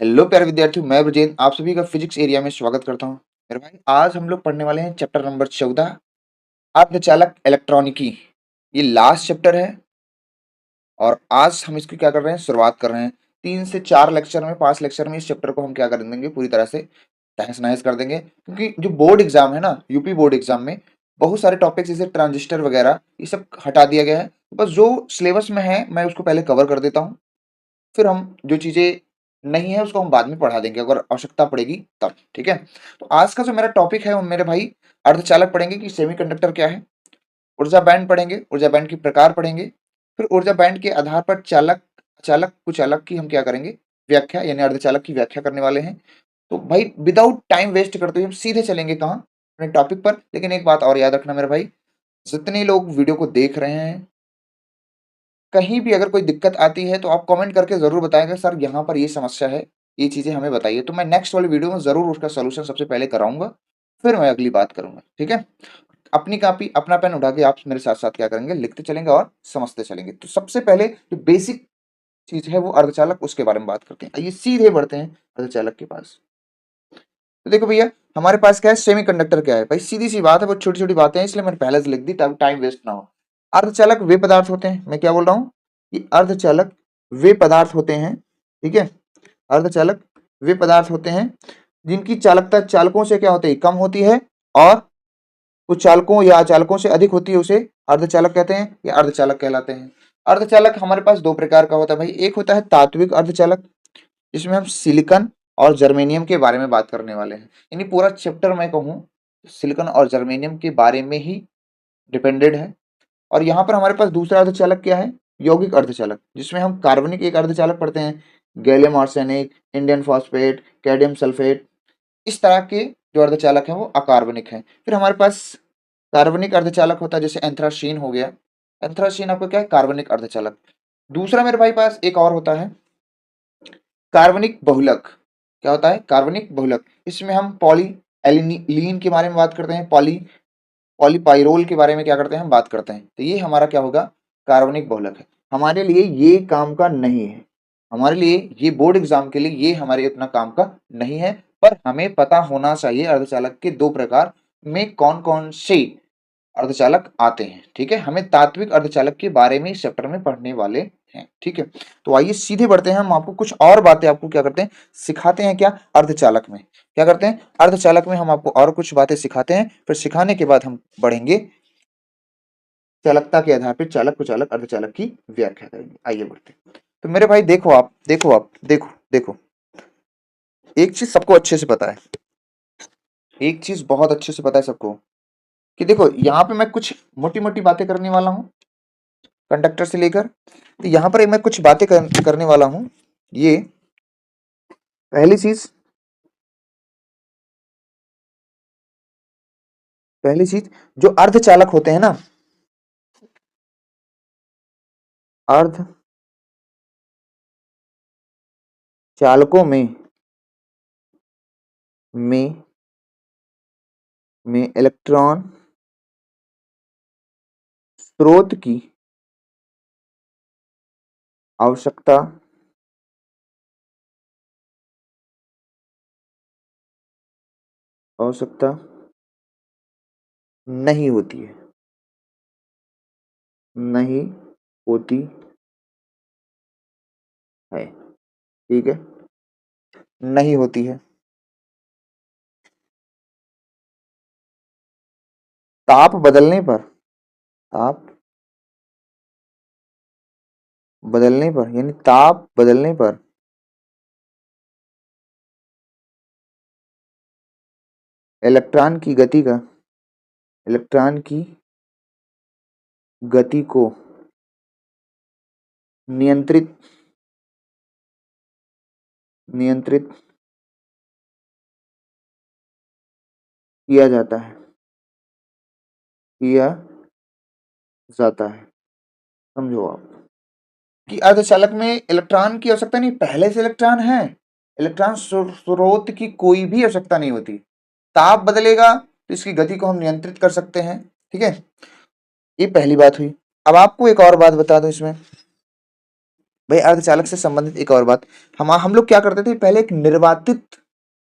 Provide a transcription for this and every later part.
Hello प्यारे विद्यार्थियों, मैं ब्रजेन आप सभी का फिजिक्स एरिया में स्वागत करता हूँ। मेरे भाई आज हम लोग पढ़ने वाले हैं चैप्टर नंबर 14 अर्धचालक इलेक्ट्रॉनिकी। ये लास्ट चैप्टर है और आज हम इसकी क्या कर रहे हैं, शुरुआत कर रहे हैं। 3 से 4 लेक्चर में 5 लेक्चर में इस चैप्टर को हम क्या कर देंगे, पूरी तरह से तहस नहस कर देंगे। क्योंकि जो बोर्ड एग्जाम है ना, यूपी बोर्ड एग्जाम में बहुत सारे टॉपिक्स जैसे ट्रांजिस्टर वगैरह ये सब हटा दिया गया है। बस जो सिलेबस में है मैं उसको पहले कवर कर देता हूँ, फिर हम जो चीजें नहीं है उसको हम बाद में पढ़ा देंगे अगर आवश्यकता पड़ेगी तब। ठीक है, तो आज का जो मेरा टॉपिक है वो मेरे भाई अर्धचालक पढ़ेंगे कि सेमीकंडक्टर क्या है, ऊर्जा बैंड पढ़ेंगे, ऊर्जा बैंड के प्रकार पढ़ेंगे, फिर ऊर्जा बैंड के आधार पर चालक चालक कुचालक की हम क्या करेंगे, व्याख्या यानी अर्धचालक की व्याख्या करने वाले हैं। तो भाई विदाउट टाइम वेस्ट करते हुए हम सीधे चलेंगे कहाँ, अपने टॉपिक पर। लेकिन एक बात और याद रखना मेरे भाई, जितने लोग वीडियो को देख रहे हैं, कहीं भी अगर कोई दिक्कत आती है तो आप कमेंट करके ज़रूर बताएँगे सर यहाँ पर ये समस्या है, ये चीज़ें हमें बताइए। तो मैं नेक्स्ट वाली वीडियो में ज़रूर उसका सॉल्यूशन सबसे पहले कराऊँगा, फिर मैं अगली बात करूँगा, ठीक है? अपनी कॉपी, अपना पेन उठा के आप मेरे साथ-साथ क्या करेंगे, लिखते चलेंगे और समझते चलेंगे। तो सबसे पहले जो बेसिक चीज़ है वो अर्धचालक, उसके बारे में बात करते हैं। आइए सीधे बढ़ते हैं अर्धचालक के पास। तो देखो भैया, हमारे पास क्या है, सेमीकंडक्टर क्या है? भाई सीधी-सी बात है, बहुत छोटी-छोटी बातें हैं इसलिए मैंने पहले से लिख दी ताकि टाइम वेस्ट ना हो। अर्धचालक वे पदार्थ होते हैं, मैं क्या बोल रहा हूँ कि अर्धचालक वे पदार्थ होते हैं, ठीक है? अर्धचालक वे पदार्थ होते हैं जिनकी चालकता चालकों से क्या होती है, कम होती है, और कुछ चालकों या अचालकों से अधिक होती है, उसे अर्धचालक कहते हैं या अर्धचालक कहलाते हैं। अर्धचालक हमारे पास दो प्रकार का होता है भाई, एक होता है तात्विक अर्धचालक, जिसमें हम सिलिकॉन और जर्मेनियम के बारे में बात करने वाले हैं। यानी पूरा चैप्टर मैं कहूँ सिलिकॉन और जर्मेनियम के बारे में ही डिपेंडेड है। और यहाँ पर हमारे पास दूसरा अर्धचालक क्या है, यौगिक अर्धचालक, जिसमें हम कार्बनिक एक अर्धचालक पढ़ते हैं, gallium arsenic, indium phosphate, cadmium sulphate. इस तरह के जो अर्धचालक हैं वो अकार्बनिक हैं। फिर हमारे पास कार्बनिक अर्धचालक होता है, जैसे एंथ्रासीन हो गया। एंथ्रासीन आपको क्या है, कार्बनिक अर्धचालक। दूसरा मेरे भाई पास एक और होता है कार्बनिक बहुलक। क्या होता है, कार्बनिक बहुलक। इसमें हम पॉली एलिनीन के बारे में बात करते हैं, पॉलीपाइरोल के बारे में क्या करते हैं, हम बात करते हैं। तो ये हमारा क्या होगा, कार्बनिक बहुलक है। हमारे लिए ये काम का नहीं है, हमारे लिए ये बोर्ड एग्जाम के लिए ये हमारे इतना काम का नहीं है। पर हमें पता होना चाहिए अर्धचालक के दो प्रकार में कौन कौन से अर्धचालक आते हैं। ठीक है, हमें तात्विक अर्धचालक के बारे में इस चैप्टर में पढ़ने वाले हैं। ठीक है, तो आइए सीधे बढ़ते हैं। हम आपको कुछ और बातें आपको क्या करते हैं, सिखाते हैं। क्या अर्धचालक में क्या करते हैं, अर्धचालक में हम आपको और कुछ बातें सिखाते हैं, फिर सिखाने के बाद हम बढ़ेंगे चालकता के आधार पर चालक कुचालक अर्धचालक की व्याख्या करेंगे। आइए बढ़ते हैं। तो मेरे भाई देखो, आप देखो एक चीज सबको अच्छे से पता है, एक चीज बहुत अच्छे से पता है सबको, कि देखो यहाँ पे मैं कुछ मोटी मोटी बातें करने वाला हूँ कंडक्टर से लेकर। तो यहाँ पर मैं कुछ बातें करने वाला हूँ। ये पहली चीज जो अर्धचालक होते हैं ना, अर्ध चालकों में इलेक्ट्रॉन स्रोत की आवश्यकता आवश्यकता नहीं होती है, नहीं होती है। ठीक है, नहीं होती है। ताप बदलने पर, ताप बदलने पर यानी ताप बदलने पर इलेक्ट्रॉन की गति का इलेक्ट्रॉन की गति को नियंत्रित नियंत्रित किया जाता है, किया जाता है। समझो आप कि अर्धचालक में इलेक्ट्रॉन की आवश्यकता नहीं, पहले से इलेक्ट्रॉन है, इलेक्ट्रॉन स्रोत की कोई भी आवश्यकता नहीं होती। ताप बदलेगा तो इसकी गति को हम नियंत्रित कर सकते हैं। ठीक है, ये पहली बात हुई। अब आपको एक और बात बता दूं इसमें, भाई अर्धचालक से संबंधित एक और बात, हम लोग क्या करते थे पहले, एक निर्वातित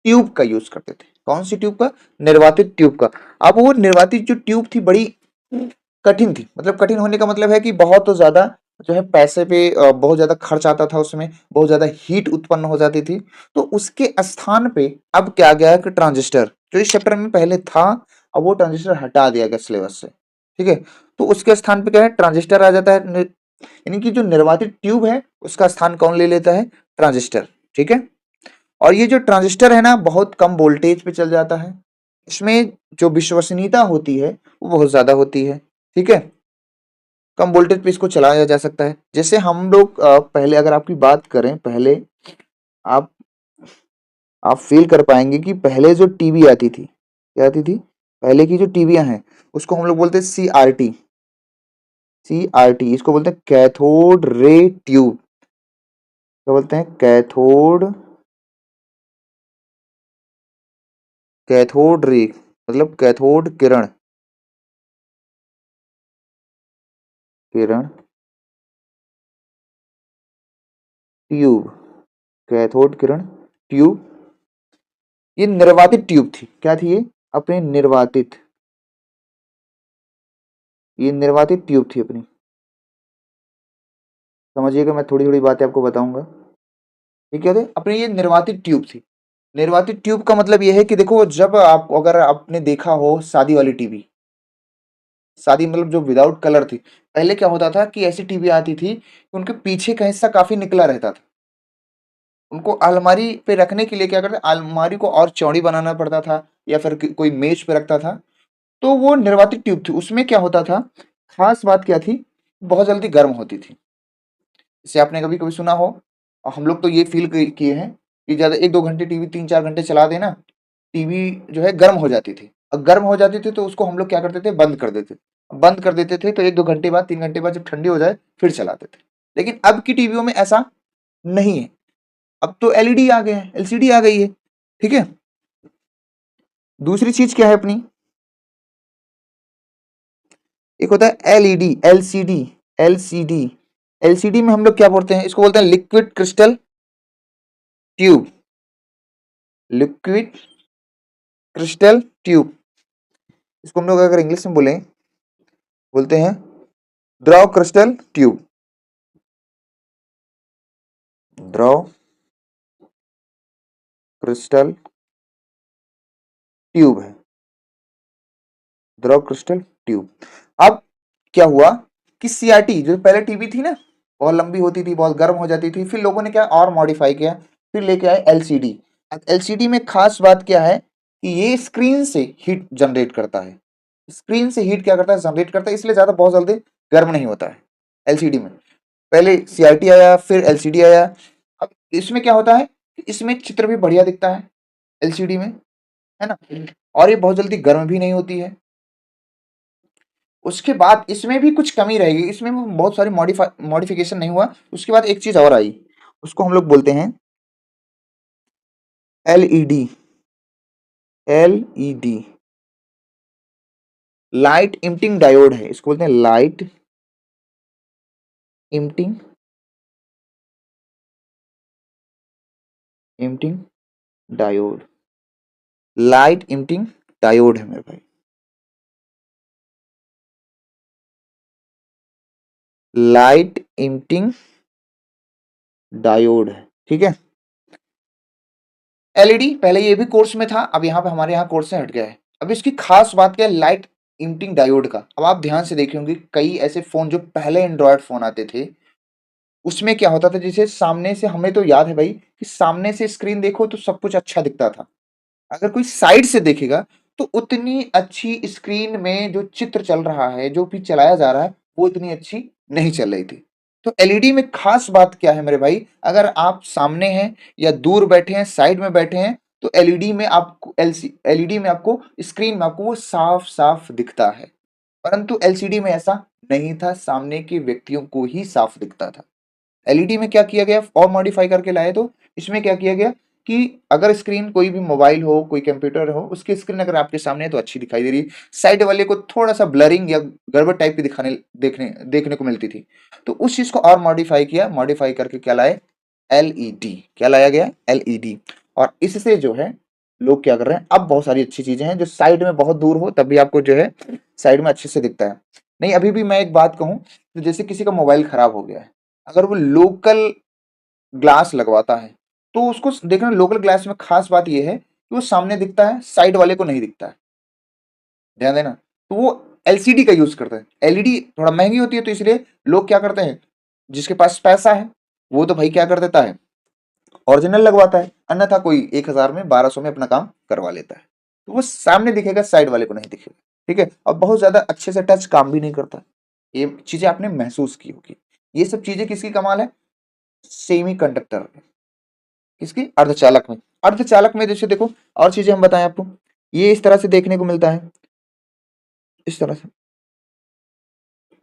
ट्यूब का यूज करते थे। कौन सी ट्यूब का? निर्वातित ट्यूब का। अब वो निर्वातित जो ट्यूब थी बड़ी कठिन थी, मतलब कठिन होने का मतलब है कि बहुत तो ज्यादा जो है पैसे पे बहुत ज्यादा खर्च आता था, उसमें बहुत ज्यादा हीट उत्पन्न हो जाती थी। तो उसके स्थान पे अब क्या आ गया है कि ट्रांजिस्टर, जो इस चैप्टर में पहले था, अब वो ट्रांजिस्टर हटा दिया गया सिलेबस से। ठीक है, तो उसके स्थान पे क्या है, ट्रांजिस्टर आ जाता है। यानी कि जो निर्वातित ट्यूब है उसका स्थान कौन ले लेता है? ट्रांजिस्टर। ठीक है, और ये जो ट्रांजिस्टर है ना, बहुत कम वोल्टेज पे चल जाता है। इसमें जो विश्वसनीयता होती है वो बहुत ज्यादा होती है। ठीक है, कम वोल्टेज पे इसको चलाया जा सकता है। जैसे हम लोग पहले अगर आपकी बात करें, पहले आप आप फील कर पाएंगे कि पहले जो टीवी आती थी, क्या आती थी? पहले की जो टीवियां हैं उसको हम लोग बोलते हैं CRT। CRT इसको बोलते हैं कैथोड रे ट्यूब। क्या बोलते हैं? कैथोड रे, मतलब कैथोड किरण, किरण ट्यूब, कैथोड किरण ट्यूब। ये निर्वातित ट्यूब थी। क्या थी ये? अपनी निर्वातित, ये निर्वातित ट्यूब थी अपनी। समझिएगा, मैं थोड़ी थोड़ी बातें आपको बताऊंगा। ये क्या थे? अपनी ये निर्वातित ट्यूब थी। निर्वातित ट्यूब का मतलब ये है कि देखो, जब आप, अगर आपने देखा हो शादी वाली टीवी, शादी मतलब जो विदाउट कलर थी, पहले क्या होता था कि ऐसी टीवी आती थी कि उनके पीछे का हिस्सा काफी निकला रहता था। उनको अलमारी पे रखने के लिए क्या करते, अलमारी को और चौड़ी बनाना पड़ता था, या फिर कोई मेज पे रखता था। तो वो निर्वातित ट्यूब थी। उसमें क्या होता था, खास बात क्या थी, बहुत जल्दी गर्म होती थी। इसे आपने कभी कभी सुना हो, और हम लोग तो ये फील किए हैं कि ज्यादा 1-2 घंटे टीवी, 3-4 घंटे चला देना, टीवी जो है गर्म हो जाती थी। अब गर्म हो जाती थी तो उसको हम लोग क्या करते थे, बंद कर देते। बंद कर देते थे तो 1-2 घंटे बाद, 3 घंटे बाद जब ठंडी हो जाए फिर चलाते थे। लेकिन अब की टीवियों में ऐसा नहीं है। अब तो एलईडी आ गए हैं, एलसीडी आ गई है। ठीक है, दूसरी चीज क्या है अपनी, एक होता है एलईडी, एलसीडी। एलसीडी, एलसीडी में हम लोग क्या बोलते हैं, इसको बोलते हैं liquid crystal tube. Liquid crystal tube, इसको हम लोग अगर इंग्लिश में बोलें, बोलते हैं द्रव क्रिस्टल ट्यूब। द्रव क्रिस्टल ट्यूब है, द्रव क्रिस्टल ट्यूब। अब क्या हुआ कि सीआरटी जो पहले टीवी थी ना, बहुत लंबी होती थी, बहुत गर्म हो जाती थी, फिर लोगों ने क्या और मॉडिफाई किया, फिर लेके आए एलसीडी। अब एलसीडी में खास बात क्या है कि ये स्क्रीन से हीट जनरेट करता है। स्क्रीन से हीट क्या करता है, जनरेट करता है, इसलिए ज्यादा बहुत जल्दी गर्म नहीं होता है एलसीडी में। पहले सीआरटी आया, फिर एलसीडी आया। अब इसमें क्या होता है कि इसमें चित्र भी बढ़िया दिखता है एलसीडी में, है ना, और ये बहुत जल्दी गर्म भी नहीं होती है। उसके बाद इसमें भी कुछ कमी रहेगी, इसमें भी बहुत सारी मॉडिफिकेशन नहीं हुआ। उसके बाद एक चीज और आई, उसको हम लोग बोलते हैं LED. LED light emitting diode है, इसको बोलते हैं light emitting, emitting diode. Light emitting diode है मेरे भाई, लाइट इमिटिंग डायोड है। ठीक है, एलईडी पहले ये भी कोर्स में था, अब यहाँ पे हमारे यहाँ कोर्स से हट गया है। अब इसकी खास बात क्या है, लाइट इमिटिंग डायोड का। अब आप ध्यान से देखे होंगे कई ऐसे फोन जो पहले एंड्रॉयड फोन आते थे, उसमें क्या होता था, जैसे सामने से, हमें तो याद है भाई कि सामने से स्क्रीन देखो तो सब कुछ अच्छा दिखता था। अगर कोई साइड से देखेगा तो उतनी अच्छी स्क्रीन में जो चित्र चल रहा है, जो भी चलाया जा रहा है, वो इतनी अच्छी नहीं चल रही थी। तो एलईडी में खास बात क्या है मेरे भाई, अगर आप सामने हैं या दूर बैठे हैं, साइड में बैठे हैं, तो एलईडी में आपको, एलईडी में आपको, स्क्रीन में आपको वो साफ साफ दिखता है। परंतु एलसीडी में ऐसा नहीं था, सामने के व्यक्तियों को ही साफ दिखता था। एलईडी में क्या किया गया और मॉडिफाई करके लाए, तो इसमें क्या किया गया कि अगर स्क्रीन कोई भी मोबाइल हो, कोई कंप्यूटर हो, उसकी स्क्रीन अगर आपके सामने है तो अच्छी दिखाई दे रही है, साइड वाले को थोड़ा-सा ब्लरिंग या गड़बड़ टाइप की दिखाने देखने देखने को मिलती थी। तो उस चीज़ को और मॉडिफाई किया, मॉडिफाई करके क्या लाए? एलईडी। क्या लाया गया? एलईडी। और इससे जो है लोग क्या कर रहे हैं, अब बहुत सारी अच्छी चीज़ें हैं जो साइड में बहुत दूर हो तब भी आपको जो है साइड में अच्छे से दिखता है। नहीं, अभी भी मैं एक बात कहूँ, तो जैसे किसी का मोबाइल खराब हो गया है, अगर वो लोकल ग्लास लगवाता है, तो उसको देखना, लोकल ग्लास में खास बात ये है कि वो सामने दिखता है, साइड वाले को नहीं दिखता है। ध्यान देना। तो वो एलसीडी का यूज करता है। एलईडी थोड़ा महंगी होती है, तो इसलिए लोग क्या करते हैं, जिसके पास पैसा है वो तो भाई क्या कर देता है, ओरिजिनल लगवाता है, अन्यथा कोई 1000 में 1200 में अपना काम करवा लेता है। तो वो सामने दिखेगा, साइड वाले को नहीं दिखेगा। ठीक है, और बहुत ज्यादा अच्छे से टच काम भी नहीं करता। ये चीजें आपने महसूस की होगी। ये सब चीजें किसकी कमाल है? Semi conductor. किसकी? अर्धचालक में। अर्धचालक में जैसे देखो, और चीजें हम बताएं आपको, ये इस तरह से देखने को मिलता है, इस तरह से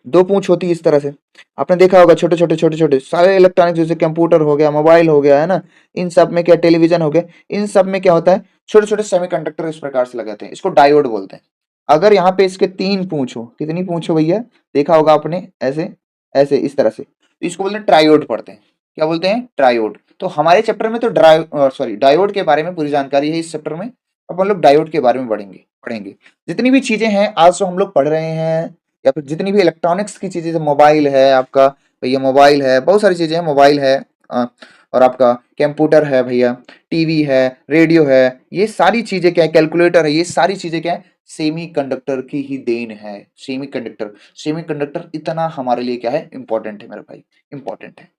दो पूंछ होती है इस तरह से। आपने देखा होगा छोटे छोटे छोटे छोटे सारे इलेक्ट्रॉनिक्स, जैसे कंप्यूटर हो गया, मोबाइल हो गया, है ना, इन सब में क्या, टेलीविजन हो गया, इन सब में क्या होता है, छोटे छोटे सेमीकंडक्टर इस प्रकार से लगाते हैं, इसको डायोड बोलते हैं। अगर यहाँ पे इसके 3 पूंछ हो, कितनी पूंछ हो भैया, देखा होगा आपने, ऐसे ऐसे इस तरह से, तो इसको बोलते हैं ट्रायोड पढ़ते हैं। क्या बोलते हैं? ट्रायोड। तो हमारे चैप्टर में तो डायोड के बारे में पूरी जानकारी है इस चैप्टर में। अब हम लोग डायोड के बारे में पढ़ेंगे पढ़ेंगे जितनी भी चीजें हैं आज जो हम लोग पढ़ रहे हैं, या फिर जितनी भी इलेक्ट्रॉनिक्स की चीजें, जैसे मोबाइल है आपका भैया, मोबाइल है, बहुत सारी चीजें हैं, मोबाइल है, अ, और आपका कंप्यूटर है भैया, टीवी है, रेडियो है, ये सारी चीजें क्या है, कैलकुलेटर है, ये सारी चीजें क्या है, सेमी कंडक्टर की ही देन है। सेमी कंडक्टर, सेमी कंडक्टर इतना हमारे लिए क्या है, इंपॉर्टेंट है मेरे भाई, इंपॉर्टेंट है।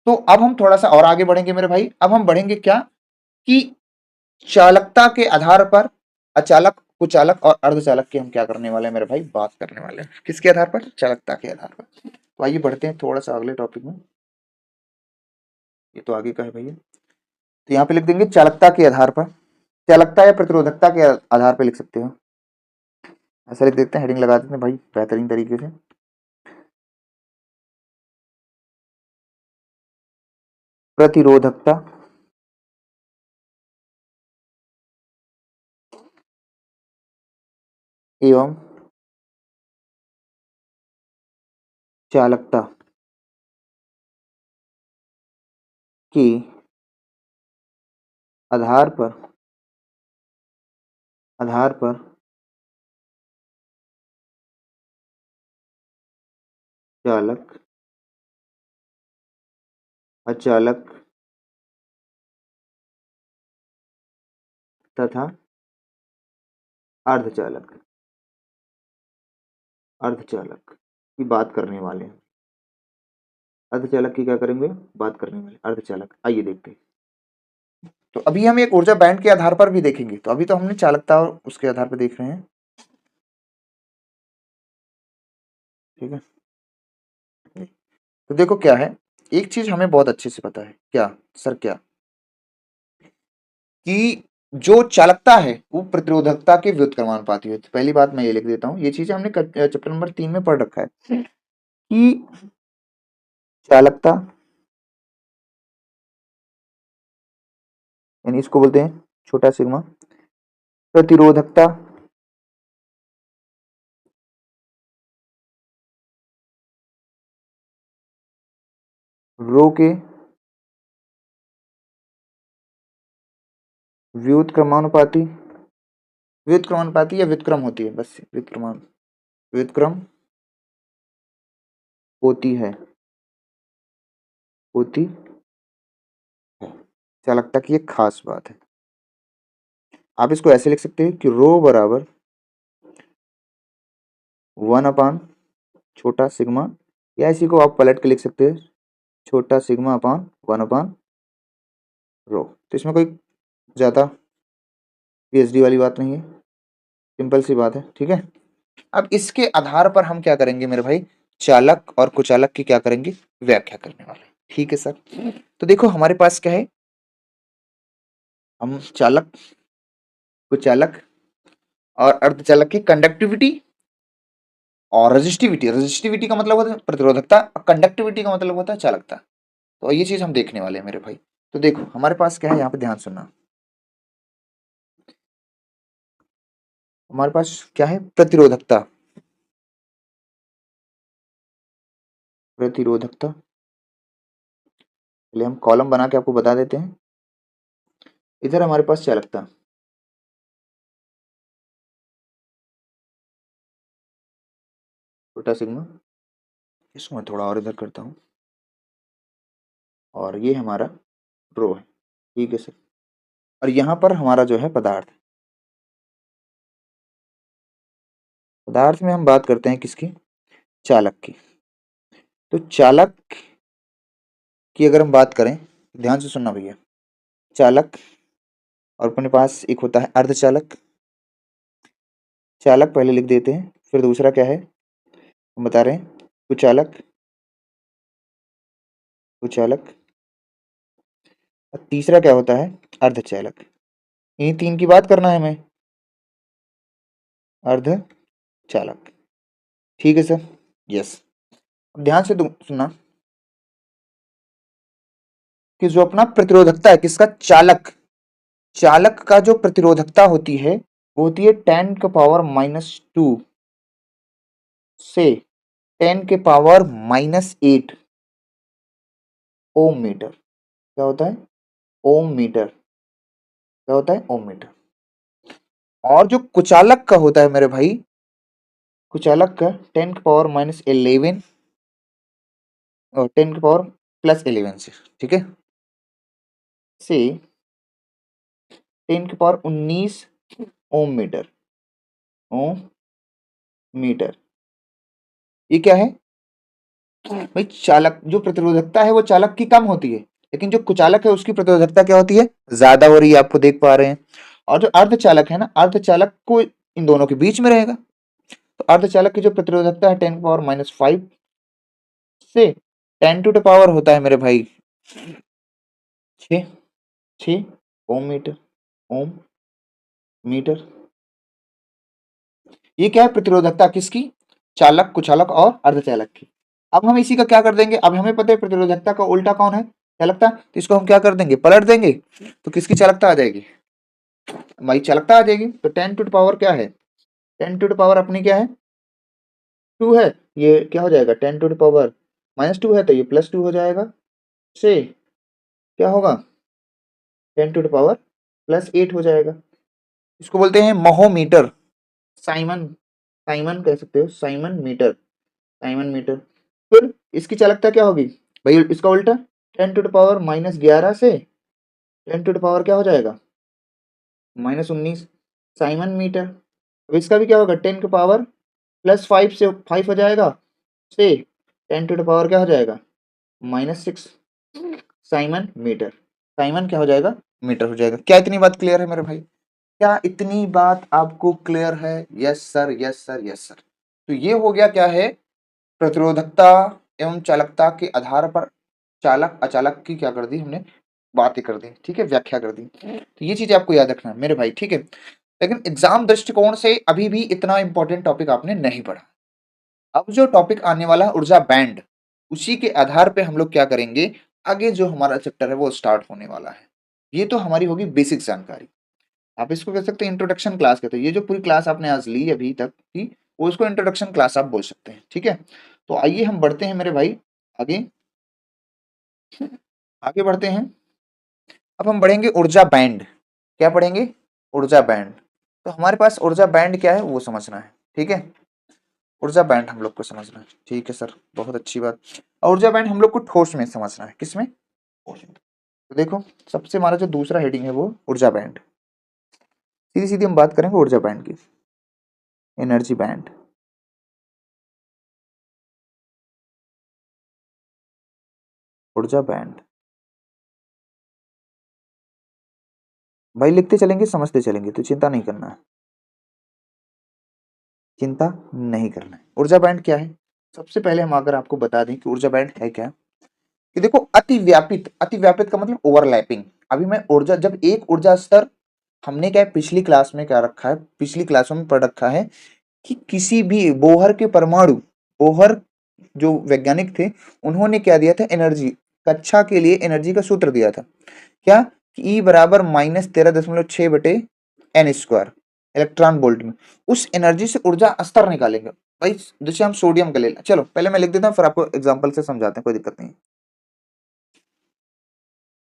तो अब हम थोड़ा सा और आगे बढ़ेंगे मेरे भाई। अब हम बढ़ेंगे क्या, कि चालकता के आधार पर अचालक, कुचालक और अर्धचालक की हम क्या करने वाले हैं मेरे भाई, बात करने वाले हैं। किसके आधार पर? चालकता के आधार पर। तो आइए बढ़ते हैं थोड़ा सा अगले टॉपिक में। ये तो आगे का है भैया, तो यहाँ पे लिख देंगे चालकता के आधार पर। चालकता या प्रतिरोधकता के आधार पर लिख सकते हो, ऐसा लिख देते हैं, हेडिंग लगा देते हैं भाई बेहतरीन तरीके से। प्रतिरोधकता एवं चालकता के आधार पर, आधार पर चालक, अचालक तथा अर्धचालक, अर्धचालक की बात करने वाले हैं। अर्धचालक की क्या करेंगे, बात करने वाले अर्धचालक। आइए देखते हैं। तो अभी हम एक ऊर्जा बैंड के आधार पर भी देखेंगे। तो अभी तो हमने चालकता और उसके आधार पर देख रहे हैं, ठीक है। तो देखो क्या है, एक चीज हमें बहुत अच्छे से पता है, क्या सर, क्या, कि जो चालकता है वो प्रतिरोधकता के व्युत्क्रमानुपाती है। तो पहली बात मैं ये लिख देता हूँ, ये चीजें हमने चैप्टर नंबर 3 में पढ़ रखा है, कि चालकता यानी इसको बोलते हैं छोटा सिग्मा, प्रतिरोधकता रो के व्युत्क्रमानुपाती, व्युत्क्रमानुपाती या व्युत्क्रम होती है, बस व्युत्क्रमान, व्युत्क्रम होती है, होती है। चालकता की एक खास बात है। आप इसको ऐसे लिख सकते हैं कि रो बराबर 1 अपान छोटा सिग्मा, या इसी को आप पलट के लिख सकते हैं छोटा सिग्मा अपान 1 अपान रो। तो इसमें कोई ज़्यादा पीएचडी वाली बात नहीं है, सिंपल सी बात है, ठीक है। अब इसके आधार पर हम क्या करेंगे मेरे भाई, चालक और कुचालक की क्या करेंगे, व्याख्या करने वाले, ठीक है सर। तो देखो हमारे पास क्या है, हम चालक, कुचालक और अर्धचालक की कंडक्टिविटी और रजिस्टिविटी, रजिस्टिविटी का मतलब होता है प्रतिरोधकता, और कंडक्टिविटी का मतलब होता है चालकता। तो ये चीज हम देखने वाले हैं मेरे भाई। तो देखो हमारे पास क्या है, यहाँ पे ध्यान सुनना। हमारे पास क्या है, प्रतिरोधकता। प्रतिरोधकता, पहले हम कॉलम बना के आपको बता देते हैं। इधर हमारे पास चालकता, छोटा सिग्मा, इसको मैं थोड़ा और इधर करता हूँ, और ये हमारा रो है, ठीक है सर। और यहाँ पर हमारा जो है पदार्थ, पदार्थ में हम बात करते हैं किसकी, चालक की। तो चालक की अगर हम बात करें, ध्यान से सुनना भैया, चालक, और अपने पास एक होता है अर्धचालक। चालक पहले लिख देते हैं, फिर दूसरा क्या है हम बता रहे हैं, कुचालक, कुचालक, और तीसरा क्या होता है, अर्धचालक। इन्हीं तीन की बात करना है हमें, अर्धचालक, ठीक है सर, यस। अब ध्यान से सुनना कि जो अपना प्रतिरोधकता है किसका, चालक, चालक का जो प्रतिरोधकता होती है वो होती है 10⁻⁻² से 10⁻⁻8 ओम मीटर। क्या होता है, ओम मीटर। क्या होता है, ओम मीटर। और जो कुचालक का होता है मेरे भाई, कुचालक का 10⁻11 और 10⁻+11 से, ठीक है, से 10⁻19 ओम मीटर, ओम मीटर। ये क्या है भाई, चालक जो प्रतिरोधकता है वो चालक की कम होती है, लेकिन जो कुचालक है उसकी प्रतिरोधकता क्या होती है, ज्यादा हो रही है, आपको देख पा रहे हैं। और जो अर्धचालक है ना, अर्धचालक को इन दोनों के बीच में रहेगा। तो अर्धचालक की जो प्रतिरोधकता है 10⁻⁵ से 10⁻⁴ होता है मेरे भाई 6, 6 ओम मीटर, ओम मीटर। ये क्या है, प्रतिरोधकता किसकी, चालक, कुचालक और अर्धचालक की। अब हम इसी का क्या कर देंगे, अब हमें पता है प्रतिरोधकता का उल्टा कौन है, चालकता, तो इसको हम क्या कर देंगे, पलट देंगे, तो किसकी चालकता आ जाएगी, भाई चालकता आ जाएगी। तो 10⁻⁴ क्या है, 10⁻⁴ अपनी क्या है, 2 है, ये क्या हो जाएगा, 10⁻⁻² है तो ये +2 हो जाएगा, से क्या होगा, 10⁻+8 हो जाएगा। इसको बोलते हैं महोमीटर, साइमन, साइमन कह सकते हो, साइमन मीटर, साइमन मीटर। फिर इसकी चालकता क्या होगी भाई, इसका उल्टा 10⁻⁻11 से 10⁻ क्या हो जाएगा, -19 साइमन मीटर। अब इसका भी क्या होगा, 10⁻+5 से 5 हो जाएगा, से 10⁻ क्या हो जाएगा, -6 साइमन मीटर। साइमन क्या हो जाएगा, मीटर हो जाएगा। क्या इतनी बात क्लियर है मेरे भाई, क्या इतनी बात आपको क्लियर है, yes sir, yes sir, yes sir. तो ये हो गया क्या है, प्रतिरोधकता एवं चालकता के आधार पर चालक अचालक की क्या कर दी हमने, बातें कर दी, ठीक है, व्याख्या कर दी। तो ये चीज आपको याद रखना है मेरे भाई, ठीक है। लेकिन एग्जाम दृष्टिकोण से अभी भी इतना इंपॉर्टेंट टॉपिक आपने नहीं पढ़ा। अब जो टॉपिक आने वाला है ऊर्जा बैंड, उसी के आधार पे हम लोग क्या करेंगे, आगे जो हमारा चैप्टर है वो स्टार्ट होने वाला है। ये तो हमारी होगी बेसिक जानकारी, आप इसको कह सकते हैं इंट्रोडक्शन क्लास कहते हैं। ये जो पूरी क्लास आपने आज ली अभी तक की, वो इसको इंट्रोडक्शन क्लास आप बोल सकते हैं, ठीक है। तो आइए हम बढ़ते हैं मेरे भाई आगे, आगे बढ़ते हैं। अब हम बढ़ेंगे ऊर्जा बैंड। क्या पढ़ेंगे, ऊर्जा बैंड। तो हमारे पास ऊर्जा बैंड क्या है वो समझना है, ठीक है, ऊर्जा बैंड हम लोग को समझना है, ठीक है सर, बहुत अच्छी बात। और ऊर्जा बैंड हम लोग को ठोस में समझना है, किसमें, ठोस में। तो देखो सबसे हमारा जो दूसरा हेडिंग है वो ऊर्जा बैंड। सीधी सीधी हम बात करेंगे ऊर्जा बैंड की, एनर्जी बैंड। ऊर्जा बैंड भाई लिखते चलेंगे समझते चलेंगे, तो चिंता नहीं करना है, चिंता नहीं करना है। ऊर्जा बैंड क्या है, सबसे पहले हम अगर आपको बता दें कि ऊर्जा बैंड है क्या, कि देखो अतिव्यापित, अतिव्यापित का मतलब ओवरलैपिंग। अभी मैं ऊर्जा, जब एक ऊर्जा स्तर, हमने क्या है पिछली क्लास में क्या रखा है, पिछली क्लासों में पढ़ रखा है कि किसी भी बोहर के परमाणु, बोहर जो वैज्ञानिक थे उन्होंने क्या दिया था, एनर्जी, कक्षा के लिए एनर्जी का सूत्र दिया था, क्या कि E बराबर -13.6/n² इलेक्ट्रॉन वोल्ट में। उस एनर्जी से ऊर्जा स्तर निकालेंगे भाई, जैसे हम सोडियम का ले लें। चलो पहले मैं लिख देता हूँ, फिर आपको एग्जांपल से समझाते हैं, कोई दिक्कत नहीं है।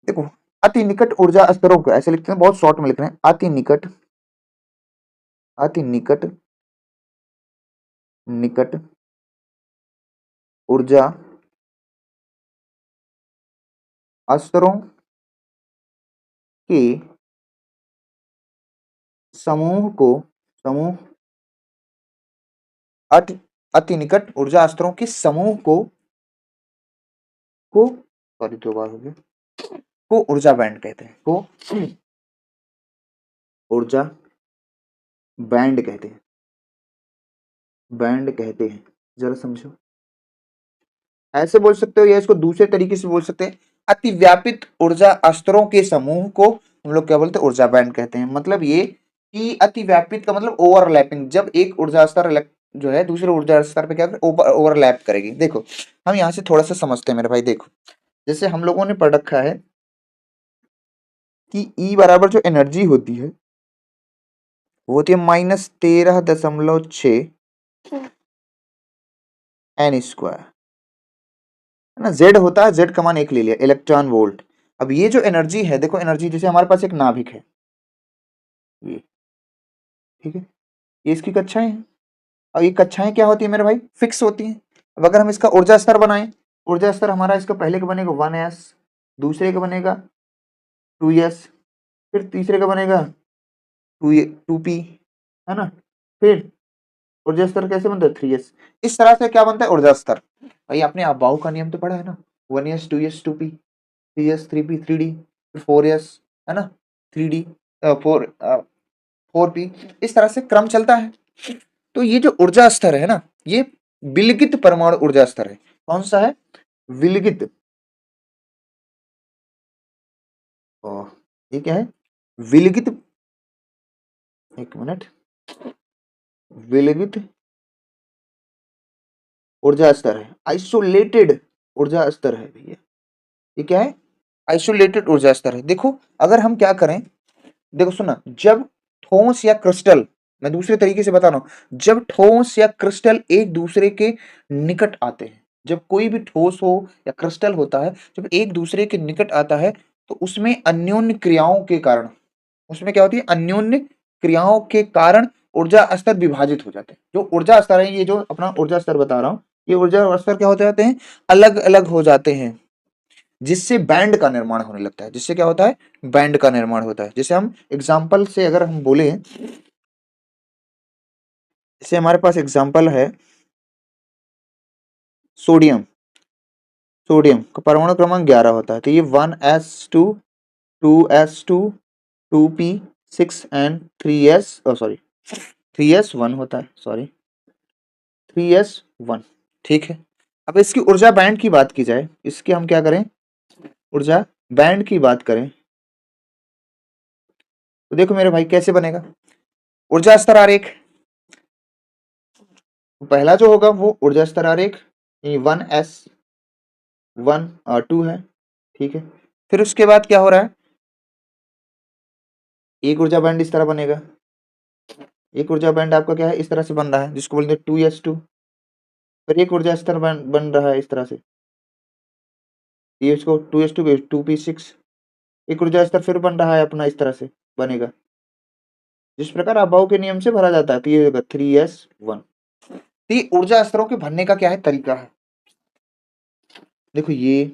देखो, अति निकट ऊर्जा स्तरों को ऐसे लिखते हैं, बहुत शॉर्ट में लिख रहे हैं। अति निकट निकट ऊर्जा स्तरों के समूह अति निकट ऊर्जा स्तरों के समूह को सॉरी 2 बार हो गया, को ऊर्जा बैंड कहते हैं, को ऊर्जा बैंड कहते हैं। जरा समझो, ऐसे बोल सकते हो या इसको दूसरे तरीके से बोल सकते हैं, अति व्यापित ऊर्जा स्तरों के समूह को हम लोग क्या बोलते हैं, ऊर्जा बैंड कहते हैं। मतलब ये कि अति व्यापित का मतलब ओवरलैपिंग, जब एक ऊर्जा स्तर जो है दूसरे ऊर्जा स्तर पे क्या ओवरलैप करेगी। देखो हम यहाँ से थोड़ा सा समझते हैं मेरे भाई। देखो जैसे हम लोगों ने पढ़ रखा है कि E बराबर जो एनर्जी होती है वो होती है -13.6 n², है ना। Z होता है, Z का मान 1 ले लिया, इलेक्ट्रॉन वोल्ट। अब ये जो एनर्जी है, देखो एनर्जी जैसे हमारे पास एक नाभिक है ये, ठीक है, ये इसकी कक्षाएं हैं। और ये कक्षाएं क्या होती है मेरे भाई, फिक्स होती हैं। अब अगर हम इसका ऊर्जा स्तर बनाएं, ऊर्जा स्तर हमारा इसका पहले का बनेगा 1s, दूसरे का बनेगा 2s, फिर तीसरे का बनेगा 2p, है ना। फिर ऊर्जा स्तर कैसे बनता है, 3s। इस तरह से क्या बनता है ऊर्जा स्तर। भाई आपने अबाउ का नियम तो पढ़ा है ना, 1s 2s 2p 3s 3p 3d, फिर 4s, है ना, 3d 4p, इस तरह से क्रम चलता है। तो ये जो ऊर्जा स्तर है ना, ये विलगित परमाणु ऊर्जा स्तर है। कौन सा है, विलगित। ये क्या है, विलगित, एक मिनट, विलगित ऊर्जा स्तर है, आइसोलेटेड ऊर्जा स्तर है भैया। ये क्या है, आइसोलेटेड ऊर्जा स्तर है। देखो अगर हम क्या करें, देखो सुना, जब ठोस या क्रिस्टल, मैं दूसरे तरीके से बता रहा हूं, जब ठोस या क्रिस्टल एक दूसरे के निकट आते हैं, जब कोई भी ठोस हो या क्रिस्टल होता है, जब एक दूसरे के निकट आता है तो उसमें अन्योन्य क्रियाओं के कारण, उसमें क्या होती है, अन्योन्य क्रियाओं के कारण ऊर्जा स्तर विभाजित हो जाते हैं। जो ऊर्जा स्तर है, ये जो अपना ऊर्जा स्तर बता रहा हूं, ये ऊर्जा स्तर क्या होते जाते हैं, अलग अलग हो जाते हैं, जिससे बैंड का निर्माण होने लगता है। जिससे क्या होता है, बैंड का निर्माण होता है। जैसे हम एग्जाम्पल से अगर हम बोले, जैसे हमारे पास एग्जाम्पल है सोडियम, सोडियम का परमाणु क्रमांक 11 होता है, तो ये 1s2 2s2 2p6 and 3s sorry 3s1 होता है, सॉरी 3s1, ठीक है। अब इसकी ऊर्जा बैंड की बात की जाए, इसकी हम क्या करें, ऊर्जा बैंड की बात करें, तो देखो मेरे भाई कैसे बनेगा ऊर्जा स्तर आरेख। पहला जो होगा वो ऊर्जा स्तर आरेख 1s1 2 है, ठीक है। फिर उसके बाद क्या हो रहा है, एक ऊर्जा बैंड इस तरह बनेगा, एक ऊर्जा बैंड आपका क्या है, इस तरह से बन रहा है, जिसको बोलते हैं 2s2। फिर एक ऊर्जा स्तर बन रहा है इस तरह से, ये इसको 2s2 2p6। एक ऊर्जा स्तर फिर बन रहा है अपना, इस तरह से बनेगा, जिस प्रकार अभाव के नियम से भरा जाता है, तो ये होगा 3s1। तो ये ऊर्जा स्तरों के भरने का क्या है, तरीका है। देखो ये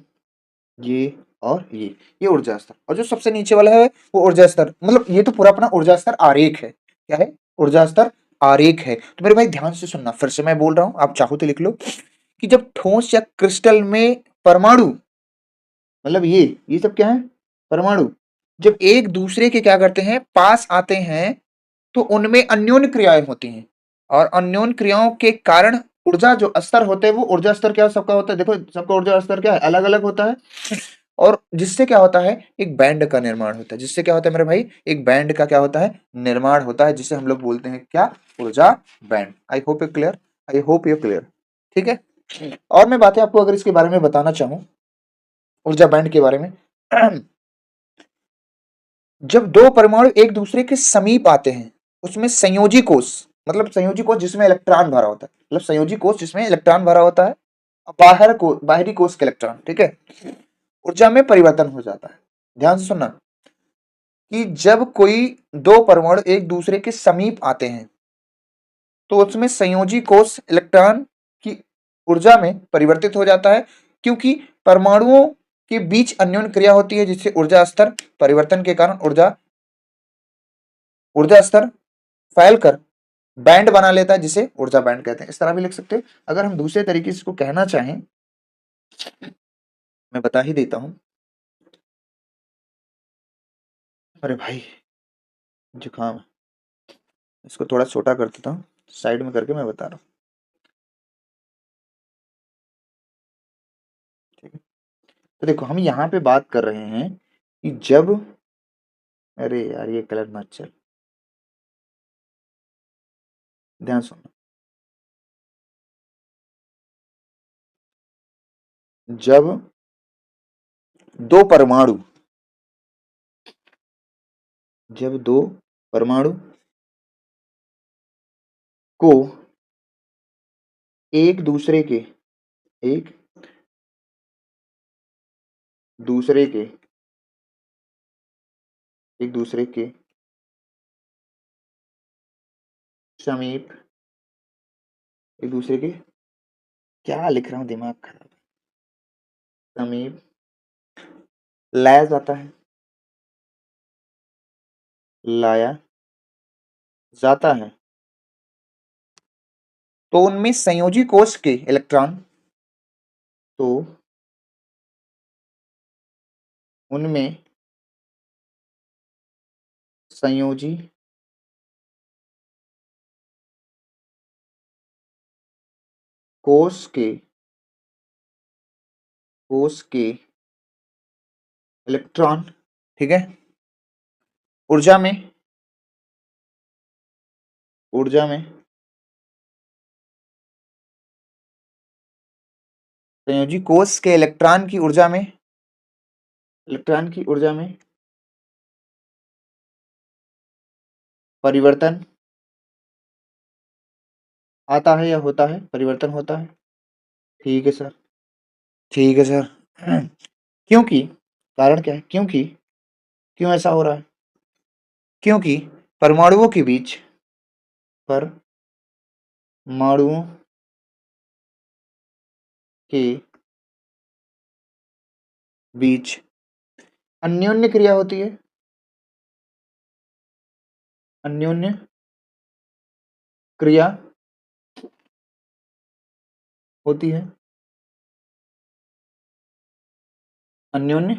और ये ऊर्जा स्तर, और जो सबसे नीचे वाला है वो ऊर्जा स्तर, मतलब ये तो पूरा अपना ऊर्जा स्तर आरेख है। क्या है, ऊर्जा स्तर आरेख है। तो मेरे भाई ध्यान से सुनना, फिर से मैं बोल रहा हूं, आप चाहो तो लिख लो, कि जब ठोस या क्रिस्टल में परमाणु, मतलब ये सब क्या है, परमाणु, जब एक दूसरे के क्या करते हैं, पास आते हैं, तो उनमें अन्योन्य क्रियाएं होती हैं, और अन्योन्य क्रियाओं के कारण ऊर्जा जो स्तर होते हैं, वो ऊर्जा स्तर क्या सबका होता है, देखो सबका ऊर्जा स्तर क्या है, अलग अलग होता है। और जिससे क्या होता है, एक बैंड का निर्माण होता है। जिससे क्या होता है मेरे भाई, एक बैंड का क्या होता है, निर्माण होता है, जिसे हम लोग बोलते हैं क्या, ऊर्जा band. I hope you clear, I hope you clear, ठीक है। और मैं बातें आपको अगर इसके बारे में बताना चाहूँ, ऊर्जा बैंड के बारे में। जब दो परमाणु एक दूसरे के समीप आते हैं उसमें संयोजी कोष, मतलब संयोजी कोष जिसमें इलेक्ट्रॉन भरा होता है, मतलब संयोजी कोष जिसमें इलेक्ट्रॉन भरा होता है, बाहरी कोष के इलेक्ट्रॉन, ठीक है, ऊर्जा में परिवर्तन हो जाता है। ध्यान से सुनना कि जब कोई दो परमाणु एक दूसरे के समीप आते हैं तो उसमें संयोजी कोष इलेक्ट्रॉन की ऊर्जा में परिवर्तित हो जाता है, क्योंकि परमाणुओं के बीच अन्योन्य क्रिया होती है जिससे ऊर्जा स्तर परिवर्तन के कारण ऊर्जा स्तर फैलकर बैंड बना लेता है जिसे ऊर्जा बैंड कहते हैं। इस तरह भी लिख सकते हैं। अगर हम दूसरे तरीके से इसको कहना चाहें, मैं बता ही देता हूं। अरे भाई जुकाम, इसको थोड़ा छोटा कर देता हूँ, साइड में करके मैं बता रहा हूँ, ठीक है। तो देखो हम यहाँ पे बात कर रहे हैं कि जब, अरे यार ये कलर मत चल, ध्यान सुनो। जब दो परमाणु जब दो परमाणु को एक दूसरे के एक दूसरे के एक दूसरे के समीप एक दूसरे के, क्या लिख रहा हूँ दिमाग खराब, समीप लाया जाता है, लाया जाता है तो उनमें संयोजी कोष के इलेक्ट्रॉन, तो उनमें संयोजी कोष के इलेक्ट्रॉन, ठीक है, ऊर्जा में ऊर्जा में संयोजी कोष के इलेक्ट्रॉन की ऊर्जा में परिवर्तन आता है या होता है, परिवर्तन होता है। ठीक है सर, ठीक है सर। क्योंकि कारण क्या है, क्यों ऐसा हो रहा है, क्योंकि परमाणुओं के बीच परमाणुओं के बीच अन्योन्य क्रिया होती है, अन्योन्य क्रिया होती है, अन्योन्य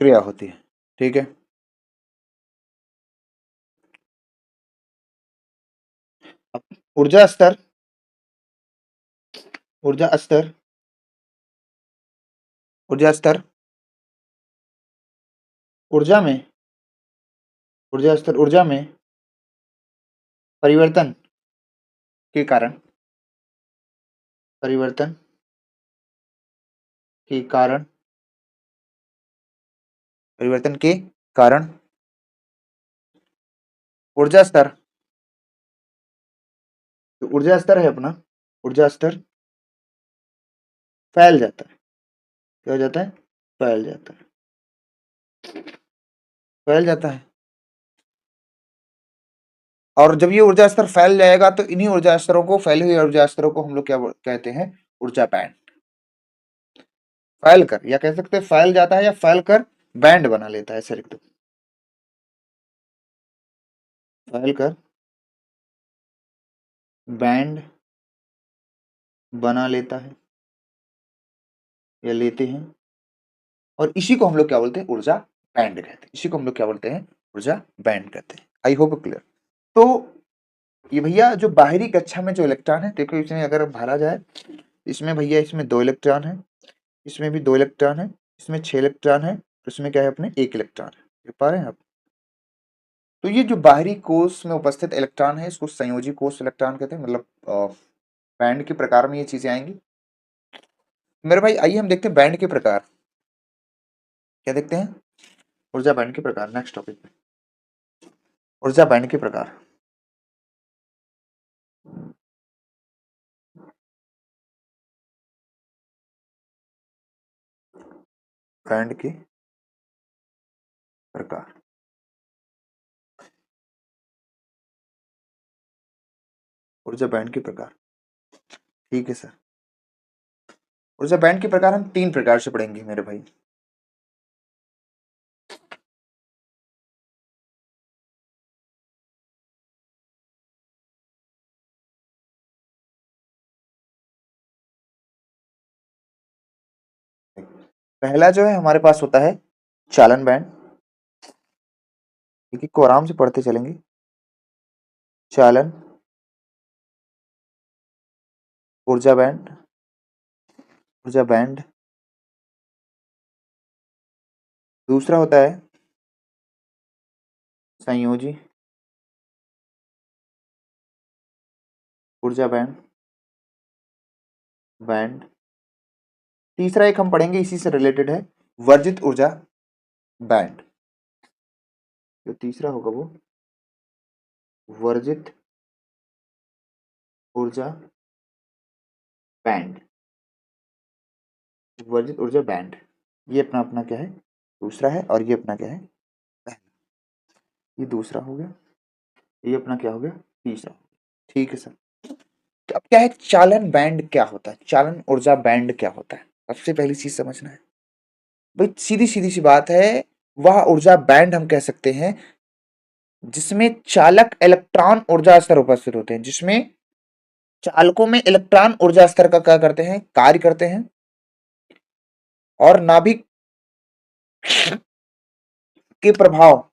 क्रिया होती है, ठीक है। अब ऊर्जा स्तर ऊर्जा स्तर ऊर्जा स्तर ऊर्जा में ऊर्जा में परिवर्तन के कारण परिवर्तन के कारण परिवर्तन के कारण ऊर्जा स्तर जो ऊर्जा स्तर है अपना, ऊर्जा स्तर फैल जाता है। क्या हो जाता है, फैल जाता है, फैल जाता है। और जब ये ऊर्जा स्तर फैल जाएगा तो इन्हीं ऊर्जा स्तरों को, फैले हुए ऊर्जा स्तरों को हम लोग क्या कहते हैं, ऊर्जा बैंड। फैल कर, या कह सकते हैं फैल जाता है या फैल कर बैंड बना लेता है सर, एकदम फैल कर बैंड बना लेता है या लेते हैं, और इसी को हम लोग क्या बोलते हैं, ऊर्जा बैंड कहते हैं। इसी को हम लोग क्या बोलते हैं, ऊर्जा बैंड कहते हैं। I hope clear. तो ये भैया जो बाहरी कक्षा में जो इलेक्ट्रॉन है, देखो इसमें अगर भरा जाए, इसमें भैया इसमें 2 इलेक्ट्रॉन है, इसमें भी 2 इलेक्ट्रॉन है, इसमें 6 इलेक्ट्रॉन है, तो इसमें क्या है अपने 1 इलेक्ट्रॉन है। देख पा रहे हैं आप। तो ये जो बाहरी कोष में उपस्थित इलेक्ट्रॉन है इसको संयोजी कोष इलेक्ट्रॉन कहते हैं, मतलब बैंड के प्रकार में ये चीजें आएंगी। मेरे भाई आइए हम देखते हैं बैंड के प्रकार। क्या देखते हैं? ऊर्जा बैंड के प्रकार। नेक्स्ट टॉपिक पे, ऊर्जा बैंड के प्रकार। बैंड के प्रकार। ऊर्जा बैंड के प्रकार, ठीक है सर। ऊर्जा बैंड के प्रकार हम 3 प्रकार से पढ़ेंगे मेरे भाई। पहला जो है हमारे पास होता है चालन बैंड। ठीक है, को आराम से पढ़ते चलेंगे। चालन ऊर्जा बैंड, ऊर्जा बैंड। दूसरा होता है संयोजी ऊर्जा बैंड, बैंड। तीसरा एक हम पढ़ेंगे इसी से रिलेटेड है, वर्जित ऊर्जा बैंड। जो तीसरा होगा वो वर्जित ऊर्जा बैंड, वर्जित ऊर्जा बैंड। ये अपना अपना क्या है? दूसरा है, और ये अपना क्या है? पहला। ये दूसरा हो गया, ये अपना क्या हो गया? तीसरा। ठीक है सर। तो अब क्या है, चालन बैंड क्या होता है, चालन ऊर्जा बैंड क्या होता है? सबसे पहली चीज समझना है भाई, सीधी सीधी सी बात है। वह ऊर्जा बैंड हम कह सकते हैं जिसमें चालक इलेक्ट्रॉन ऊर्जा स्तर उपस्थित होते हैं, जिसमें चालकों में इलेक्ट्रॉन ऊर्जा स्तर का क्या करते हैं? कार्य करते हैं, और नाभिक के प्रभाव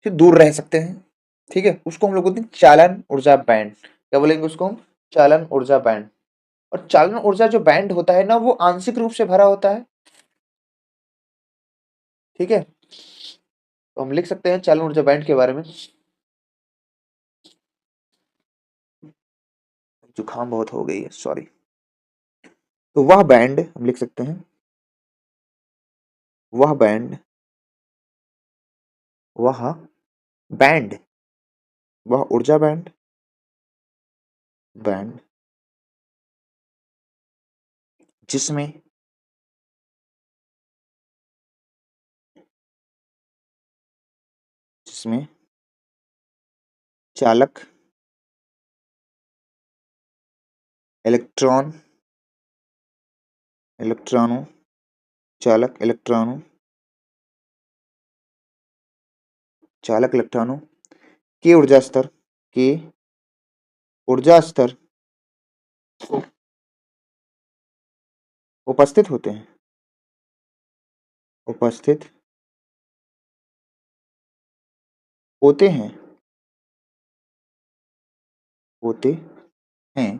से दूर रह सकते हैं। ठीक है, उसको हम लोग बोलते हैं चालन ऊर्जा बैंड। क्या बोलेंगे उसको हम? चालन ऊर्जा बैंड। और चालन ऊर्जा जो बैंड होता है ना, वो आंशिक रूप से भरा होता है। ठीक है, तो हम लिख सकते हैं चालन ऊर्जा बैंड के बारे में। जुकाम बहुत हो गई है, सॉरी। तो वह बैंड हम लिख सकते हैं, वह बैंड, वह बैंड, वह ऊर्जा बैंड, बैंड जिसमें जिसमें चालक इलेक्ट्रॉन, इलेक्ट्रॉनों, चालक इलेक्ट्रॉनों, चालक इलेक्ट्रॉनों के ऊर्जा स्तर, के ऊर्जा स्तर उपस्थित होते हैं, उपस्थित होते हैं, होते हैं,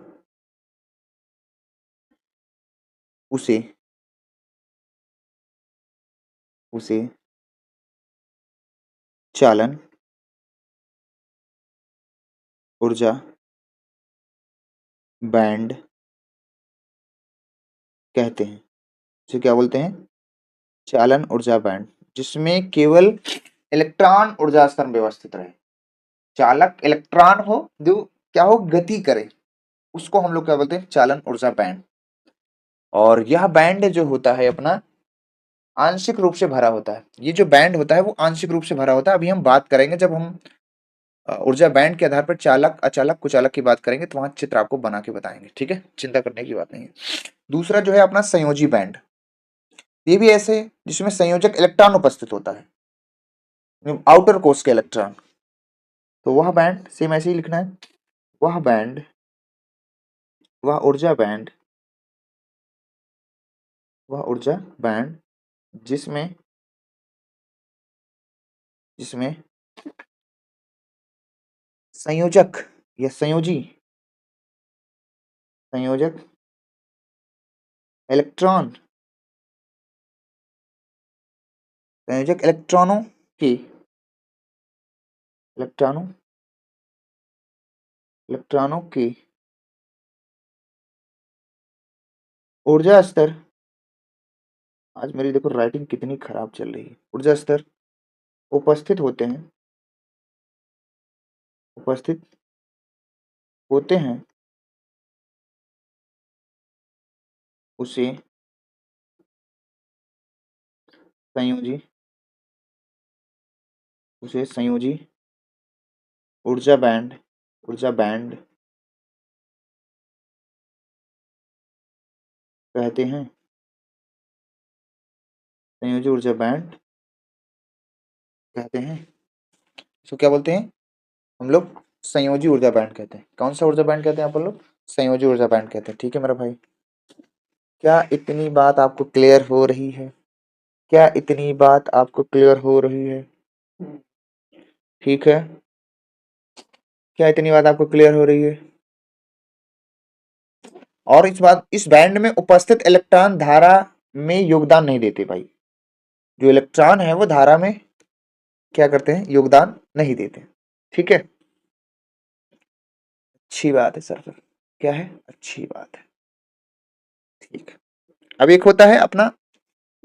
उसे उसे चालन ऊर्जा बैंड कहते हैं। इसे क्या बोलते हैं? चालन ऊर्जा बैंड, जिसमें केवल इलेक्ट्रॉन ऊर्जा स्तर व्यवस्थित रहे, चालक इलेक्ट्रॉन हो, जो क्या हो? गति करे, उसको हम लोग क्या बोलते हैं? चालन ऊर्जा बैंड। और यह बैंड जो होता है अपना आंशिक रूप से भरा होता है। ये जो बैंड होता है वो आंशिक रूप से भरा होता है। अभी हम बात करेंगे, जब हम ऊर्जा बैंड के आधार पर चालक अचालक कुचालक की बात करेंगे, तो वहां चित्र आपको बना के बताएंगे। ठीक है, चिंता करने की बात नहीं है। दूसरा जो है अपना संयोजी बैंड। ये भी ऐसे है जिसमें संयोजक इलेक्ट्रॉन उपस्थित होता है, आउटर कोर्स के इलेक्ट्रॉन। तो वह बैंड सेम ऐसे ही लिखना है, वह बैंड, वह ऊर्जा बैंड, वह ऊर्जा बैंड जिसमें जिसमें संयोजक या संयोजी, संयोजक इलेक्ट्रॉन, संयोजक इलेक्ट्रॉनों की, इलेक्ट्रॉनों इलेक्ट्रॉनों की ऊर्जा स्तर आज मेरी देखो राइटिंग कितनी खराब चल रही है। ऊर्जा स्तर उपस्थित होते हैं, उपस्थित होते हैं उसे संयोजी, उसे संयोजी ऊर्जा बैंड, ऊर्जा बैंड कहते हैं। संयोजी ऊर्जा बैंड कहते हैं। इसको क्या बोलते हैं हम लोग? संयोजी ऊर्जा बैंड कहते हैं। कौन सा ऊर्जा बैंड कहते हैं आप लोग? संयोजी ऊर्जा बैंड कहते हैं। ठीक है मेरा भाई, क्या इतनी बात आपको क्लियर हो रही है? क्या इतनी बात आपको क्लियर हो रही है? ठीक है, क्या इतनी बात आपको क्लियर हो रही है? और इस बैंड में उपस्थित इलेक्ट्रॉन धारा में योगदान नहीं देते भाई। जो इलेक्ट्रॉन है वो धारा में क्या करते हैं? योगदान नहीं देते। ठीक है, अच्छी बात है सर। फिर क्या है? अच्छी बात है। ठीक है, अब एक होता है अपना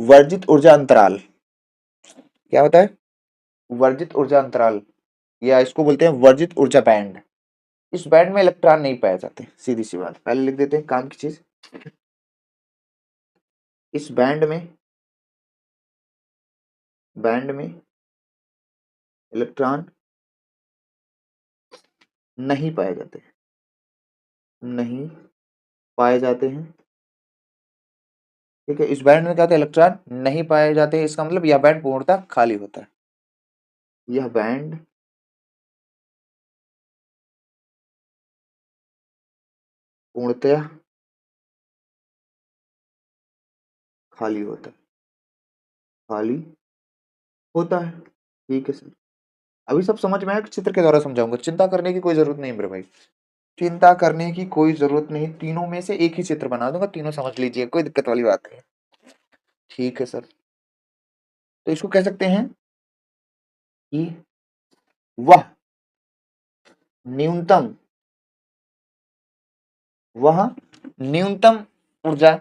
वर्जित ऊर्जा अंतराल। क्या होता है? वर्जित ऊर्जा अंतराल, या इसको बोलते हैं वर्जित ऊर्जा बैंड। इस बैंड में इलेक्ट्रॉन नहीं पाए जाते, सीधी सी बात। पहले लिख देते हैं काम की चीज। इस बैंड में इलेक्ट्रॉन नहीं पाए जाते, नहीं पाए जाते हैं। ठीक है, इस बैंड में क्या होता है? इलेक्ट्रॉन नहीं पाए जाते हैं। इसका मतलब यह बैंड पूर्णतः खाली होता है। यह बैंड पूर्णतः खाली होता है, खाली होता है। ठीक है सर, अभी सब समझ में आया? चित्र के द्वारा समझाऊंगा, चिंता करने की कोई जरूरत नहीं मेरे भाई। चिंता करने की कोई जरूरत नहीं, तीनों में से एक ही चित्र बना दूंगा, तीनों समझ लीजिए, कोई दिक्कत वाली बात नहीं है। ठीक है सर, तो इसको कह सकते हैं कि वह न्यूनतम, वह न्यूनतम ऊर्जा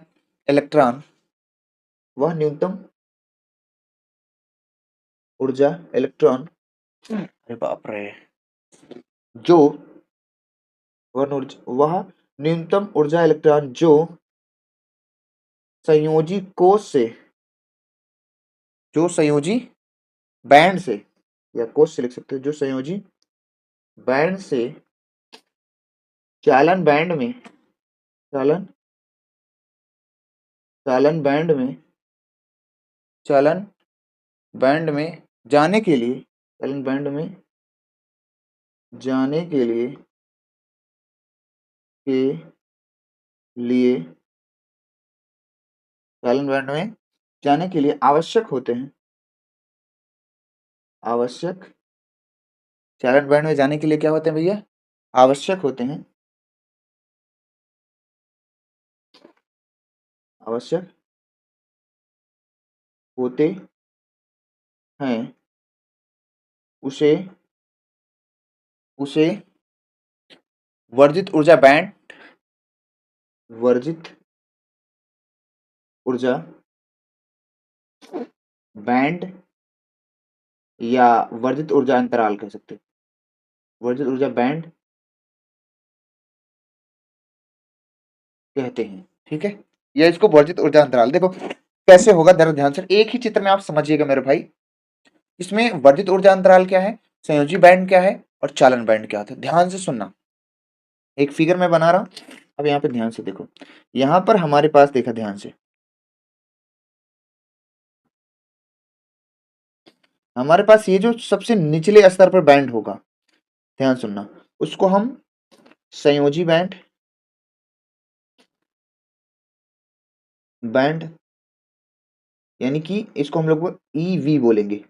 इलेक्ट्रॉन, वह न्यूनतम ऊर्जा इलेक्ट्रॉन, अरे बाप रे, जो वह न्यूनतम ऊर्जा इलेक्ट्रॉन जो संयोजी कोष से, जो संयोजी बैंड से, या कोष से लिख सकते हैं, जो संयोजी बैंड से चालन बैंड में, चालन चालन बैंड में, चालन बैंड में जाने के लिए, चालन बैंड में जाने के लिए चालन बैंड में जाने के लिए आवश्यक होते हैं, आवश्यक, चालन बैंड में जाने के लिए क्या होते हैं भैया? आवश्यक होते हैं, आवश्यक होते हैं उसे, उसे वर्जित ऊर्जा बैंड, वर्जित ऊर्जा बैंड या वर्जित ऊर्जा अंतराल कह सकते हैं। वर्जित ऊर्जा बैंड कहते हैं। ठीक है, या इसको वर्जित ऊर्जा अंतराल। देखो कैसे होगा, जरा ध्यान से एक ही चित्र में आप समझिएगा मेरे भाई। इसमें वर्जित ऊर्जा अंतराल क्या है, संयोजी बैंड क्या है, और चालन बैंड क्या होता है। ध्यान से सुनना, एक फिगर में बना रहा हूं, अब यहाँ पे ध्यान से देखो। यहाँ पर हमारे पास, देखा ध्यान से, हमारे पास ये जो सबसे निचले स्तर पर बैंड होगा, ध्यान सुनना, उसको हम संयोजी बैंड, बैंड यानी कि इसको हम लोग ईवी बोलेंगे,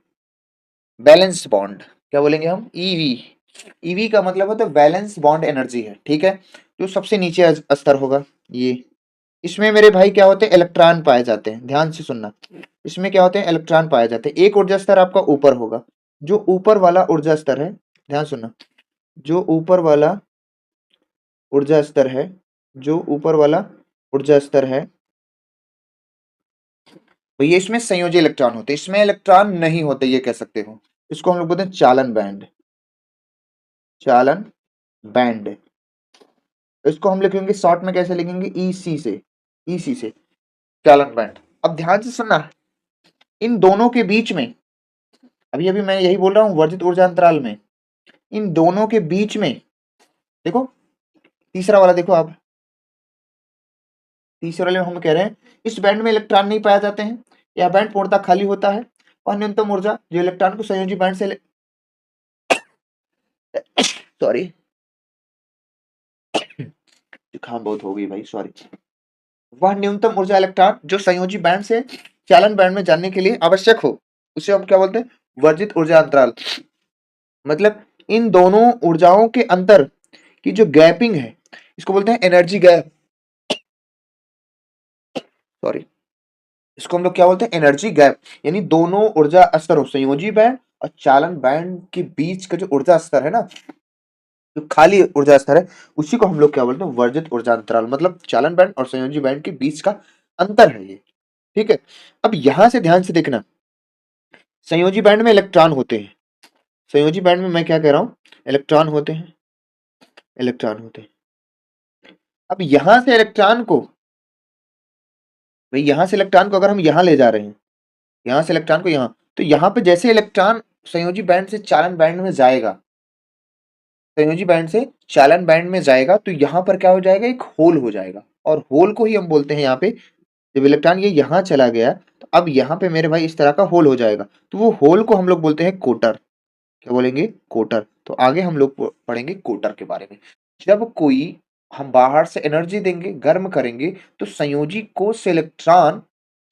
बैलेंस बॉन्ड। क्या बोलेंगे हम? ईवी। ईवी का मतलब होता है बैलेंस बॉन्ड एनर्जी है। ठीक है, जो सबसे नीचे स्तर होगा ये, इसमें मेरे भाई क्या होते हैं? इलेक्ट्रॉन पाए जाते हैं। ध्यान से सुनना, इसमें क्या होते हैं? इलेक्ट्रॉन पाए जाते हैं। एक ऊर्जा स्तर आपका ऊपर होगा, जो ऊपर वाला ऊर्जा स्तर है, ध्यान सुनना, जो ऊपर वाला ऊर्जा स्तर है, जो ऊपर वाला ऊर्जा स्तर है, भैया इसमें संयोजी इलेक्ट्रॉन होते हैं, इसमें इलेक्ट्रॉन नहीं होते, ये कह सकते हो। इसको हम लोग बोलते हैं चालन बैंड, चालन बैंड। इसको हम लिखेंगे शॉर्ट में, कैसे लिखेंगे, ईसी से, ईसी से, चालन बैंड। अब ध्यान से सुनना, इन दोनों के बीच में, अभी अभी मैं यही बोल रहा हूं, वर्जित ऊर्जा अंतराल में, इन दोनों के बीच में देखो, तीसरा वाला देखो आप, तीसरे वाले में हम कह रहे हैं इस बैंड में इलेक्ट्रॉन नहीं पाए जाते हैं, यह बैंड पूर्णतः खाली होता है और न्यूनतम ऊर्जा जो इलेक्ट्रॉन को संयोजी बैंड से सॉरी, जुकाम बहुत हो गई भाई, सॉरी। वह न्यूनतम ऊर्जा इलेक्ट्रॉन जो संयोजी बैंड से चालन बैंड में जाने के लिए आवश्यक हो, उसे हम क्या बोलते हैं, वर्जित ऊर्जा अंतराल। मतलब इन दोनों ऊर्जाओं के अंतर की जो गैपिंग है, इसको बोलते हैं एनर्जी गैप, सॉरी, इसको हम लोग क्या बोलते हैं, एनर्जी गैप। यानी दोनों ऊर्जा स्तरों, संयोजी बैंड और चालन बैंड के बीच का जो ऊर्जा स्तर है ना, जो खाली ऊर्जा स्तर है, उसी को हम लोग क्या बोलते हैं, वर्जित ऊर्जा अंतराल। मतलब चालन बैंड और संयोजी बैंड के बीच का अंतर है ये, ठीक है। अब यहां से ध्यान से देखना, संयोजी बैंड में इलेक्ट्रॉन होते हैं, संयोजी बैंड में मैं क्या कह रहा हूं, इलेक्ट्रॉन होते हैं, इलेक्ट्रॉन होते हैं। अब यहां से इलेक्ट्रॉन को, भाई यहां से इलेक्ट्रॉन को अगर हम यहां ले जा रहे हैं, यहां से इलेक्ट्रॉन को यहां, तो यहां पे जैसे इलेक्ट्रॉन संयोजी बैंड से चालन बैंड में जाएगा, संयोजी बैंड से चालन बैंड में जाएगा, तो यहां पर क्या हो जाएगा, एक होल हो जाएगा। और होल को ही हम बोलते हैं यहाँ पे, जब इलेक्ट्रॉन ये यहां चला गया, तो अब यहाँ पे मेरे भाई इस तरह का होल हो जाएगा, तो वो होल को हम लोग बोलते हैं कोटर। क्या बोलेंगे, कोटर। तो आगे हम लोग पढ़ेंगे कोटर के बारे में। जब कोई हम बाहर से एनर्जी देंगे, गर्म करेंगे, तो संयोजी कोष से इलेक्ट्रॉन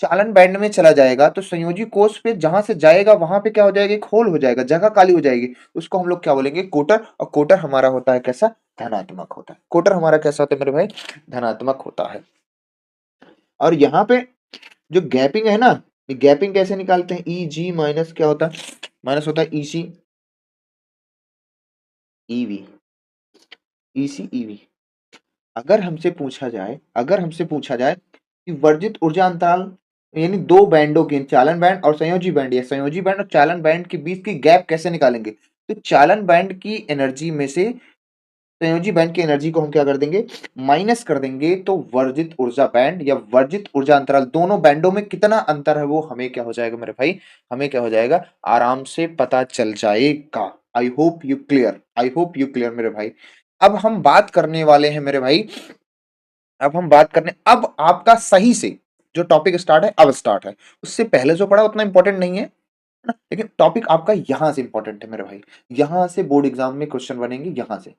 चालन बैंड में चला जाएगा, तो संयोजी कोष पे जहां से जाएगा वहां पे क्या हो जाएगा, एक होल हो जाएगा, जगह खाली हो जाएगी, उसको हम लोग क्या बोलेंगे, कोटर। और कोटर हमारा होता है कैसा, धनात्मक होता है। कोटर हमारा कैसा होता है मेरे भाई, धनात्मक होता है। और यहाँ पे जो गैपिंग है ना, ये गैपिंग कैसे निकालते हैं, ई जी माइनस क्या होता है, माइनस होता है ईसी ईवी, ईसी ईवी। अगर हमसे पूछा जाए, अगर हमसे पूछा जाए कि वर्जित ऊर्जा अंतराल यानी दो बैंडों के, चालन बैंड और संयोजी बैंड, या संयोजी बैंड और चालन बैंड के बीच की गैप कैसे निकालेंगे, तो चालन बैंड की एनर्जी में से संयोजी बैंड की एनर्जी को हम क्या कर देंगे, माइनस कर देंगे, तो वर्जित ऊर्जा बैंड या वर्जित ऊर्जा अंतराल, दोनों बैंडों में कितना अंतर है वो हमें क्या हो जाएगा मेरे भाई, हमें क्या हो जाएगा, आराम से पता चल जाएगा। I hope you clear, I hope you clear मेरे भाई। अब हम बात करने वाले हैं मेरे भाई, अब हम बात करने, अब आपका सही से जो टॉपिक स्टार्ट है, अब स्टार्ट है। उससे पहले जो पढ़ा उतना इंपॉर्टेंट नहीं है ना, लेकिन टॉपिक आपका यहां से इंपॉर्टेंट है मेरे भाई। यहां से बोर्ड एग्जाम में क्वेश्चन बनेंगे, यहां से।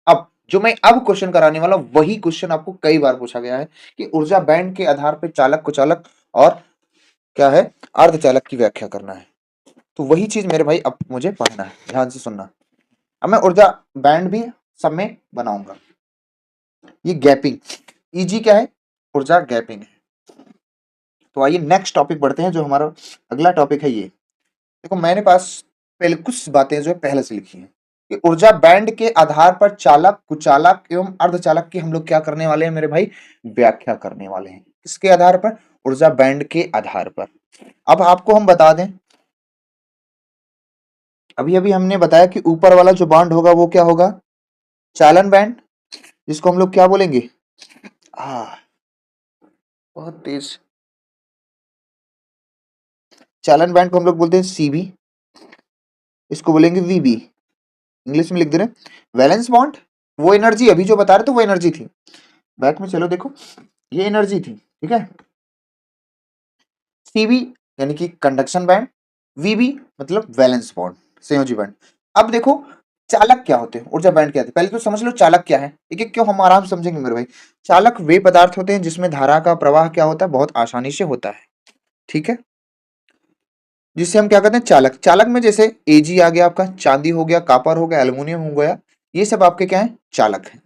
अब जो मैं अब क्वेश्चन कराने वाला हूं, वही क्वेश्चन आपको कई बार पूछा गया है कि ऊर्जा बैंड के आधार पर चालक, कुचालक और क्या है, अर्धचालक की व्याख्या करना है। तो वही चीज मेरे भाई अब मुझे पढ़ना है, ध्यान से सुनना। अब मैं ऊर्जा बैंड भी सब में बनाऊंगा। ये गैपिंग, ईजी क्या है, ऊर्जा गैपिंग है। तो आइए नेक्स्ट टॉपिक बढ़ते हैं, जो हमारा अगला टॉपिक है। ये देखो, मैंने पास पहले कुछ बातें जो है पहले से लिखी हैं कि ऊर्जा बैंड के आधार पर चालक, कुचालक एवं अर्धचालक की हम लोग क्या करने वाले हैं मेरे भाई, व्याख्या करने वाले हैं। किसके आधार पर, ऊर्जा बैंड के आधार पर। अब आपको हम बता दें, अभी अभी हमने बताया कि ऊपर वाला जो बॉन्ड होगा वो क्या होगा, चालन बैंड, जिसको हम लोग क्या बोलेंगे, आ बहुत तेज, चालन बैंड को हम लोग बोलते हैं सीबी, इसको बोलेंगे वीबी, इंग्लिश में लिख दे रहे हैं। वैलेंस बॉन्ड, वो एनर्जी अभी जो बता रहे थे वो एनर्जी थी, बैक में चलो देखो, ये एनर्जी थी, ठीक है। सीबी यानी कि कंडक्शन बैंड, वीबी मतलब वैलेंस बॉन्ड, संयोजी बैंड। अब देखो चालक क्या होते हैं, ऊर्जा बैंड क्या होते हैं, पहले तो समझ लो चालक क्या है, एक एक क्यों हम आराम से समझेंगे मेरे भाई। चालक वे पदार्थ होते हैं जिसमें धारा का प्रवाह क्या होता है, बहुत आसानी से होता है, ठीक है, जिससे हम क्या कहते हैं, चालक। चालक में जैसे एजी आ गया आपका, चांदी हो गया, कापर हो गया, एल्युमिनियम हो गया, ये सब आपके क्या है, चालक है।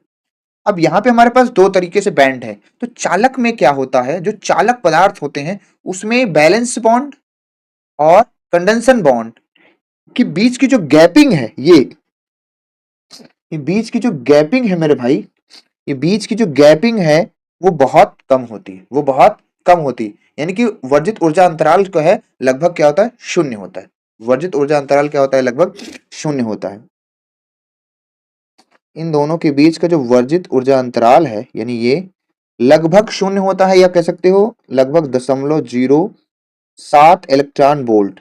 अब यहाँ पे हमारे पास दो तरीके से बैंड है, तो चालक में क्या होता है, जो चालक पदार्थ होते हैं उसमें बैलेंस बॉन्ड और कंडेंसन बॉन्ड के बीच की जो गैपिंग है, ये बीच की जो गैपिंग है मेरे भाई, ये बीच की जो गैपिंग है वो बहुत कम होती है, वो बहुत कम होती है, यानी कि वर्जित ऊर्जा अंतराल जो है लगभग क्या होता है, शून्य होता है। वर्जित ऊर्जा अंतराल क्या होता है, लगभग शून्य होता है। इन दोनों के बीच का जो वर्जित ऊर्जा अंतराल है, यानी ये लगभग शून्य होता है, या कह सकते हो लगभग 0.07 इलेक्ट्रॉन वोल्ट।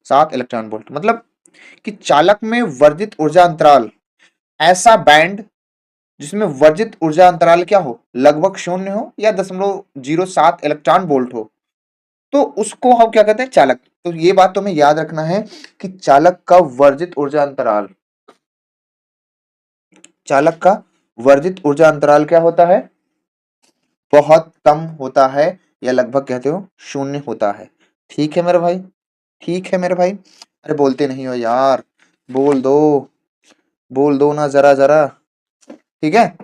7 इलेक्ट्रॉन वोल्ट मतलब कि चालक में वर्जित ऊर्जा अंतराल, ऐसा बैंड जिसमें वर्जित ऊर्जा अंतराल क्या हो, लगभग शून्य हो या 0.07 इलेक्ट्रॉन वोल्ट हो, तो उसको हम क्या कहते हैं, चालक। तो ये बात तुम्हें याद रखना है कि चालक का वर्जित ऊर्जा अंतराल, चालक का वर्जित ऊर्जा अंतराल क्या होता है, बहुत कम होता है, या लगभग कहते हो शून्य होता है। ठीक है मेरे भाई, ठीक है मेरे भाई। अरे बोलते नहीं हो यार, बोल दो, बोल दो ना जरा जरा। ठीक है,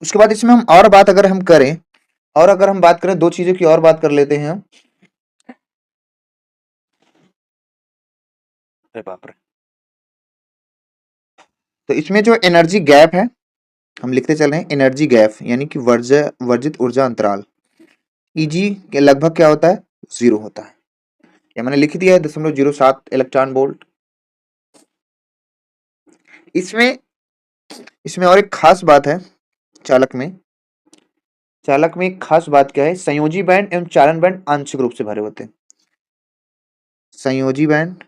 उसके बाद इसमें हम और बात अगर हम करें, और अगर हम बात करें, दो चीजों की और बात कर लेते हैं हम। अरे बाप रे, तो इसमें जो एनर्जी गैप है, हम लिखते चल रहे हैं एनर्जी गैप, यानी कि वर्जित ऊर्जा अंतराल, ईजी के लगभग क्या होता है, 0 होता है। या मैंने लिख दिया है 0.07 इलेक्ट्रॉन वोल्ट। इसमें इसमें और एक खास बात है, चालक में, चालक में एक खास बात क्या है, संयोजी बैंड एवं चालन बैंड आंशिक रूप से भरे होते हैं। संयोजी बैंड,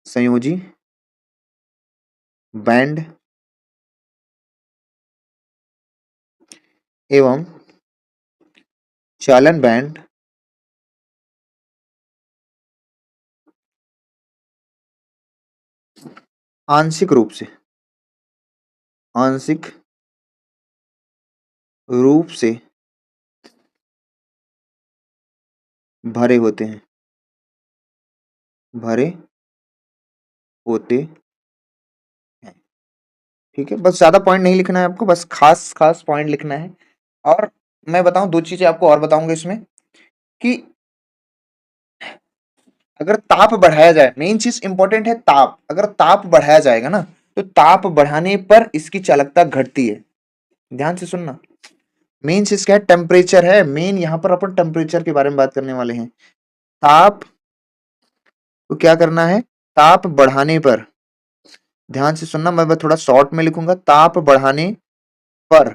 संयोजी बैंड एवं चालन बैंड आंशिक रूप से, आंशिक रूप से भरे होते हैं, भरे होते हैं। ठीक है, बस ज्यादा पॉइंट नहीं लिखना है आपको, बस खास खास पॉइंट लिखना है। और मैं बताऊं, दो चीजें आपको और बताऊंगा इसमें, कि अगर ताप बढ़ाया जाए, मेन चीज इंपॉर्टेंट है ताप, अगर ताप बढ़ाया जाएगा ना, तो ताप बढ़ाने पर इसकी चालकता घटती है। ध्यान से सुनना, मेन चीज क्या है, टेम्परेचर है मेन, यहां पर अपन टेम्परेचर के बारे में बात करने वाले हैं। ताप को क्या करना है, ताप बढ़ाने पर, ध्यान से सुनना, मैं थोड़ा शॉर्ट में लिखूंगा, ताप बढ़ाने पर,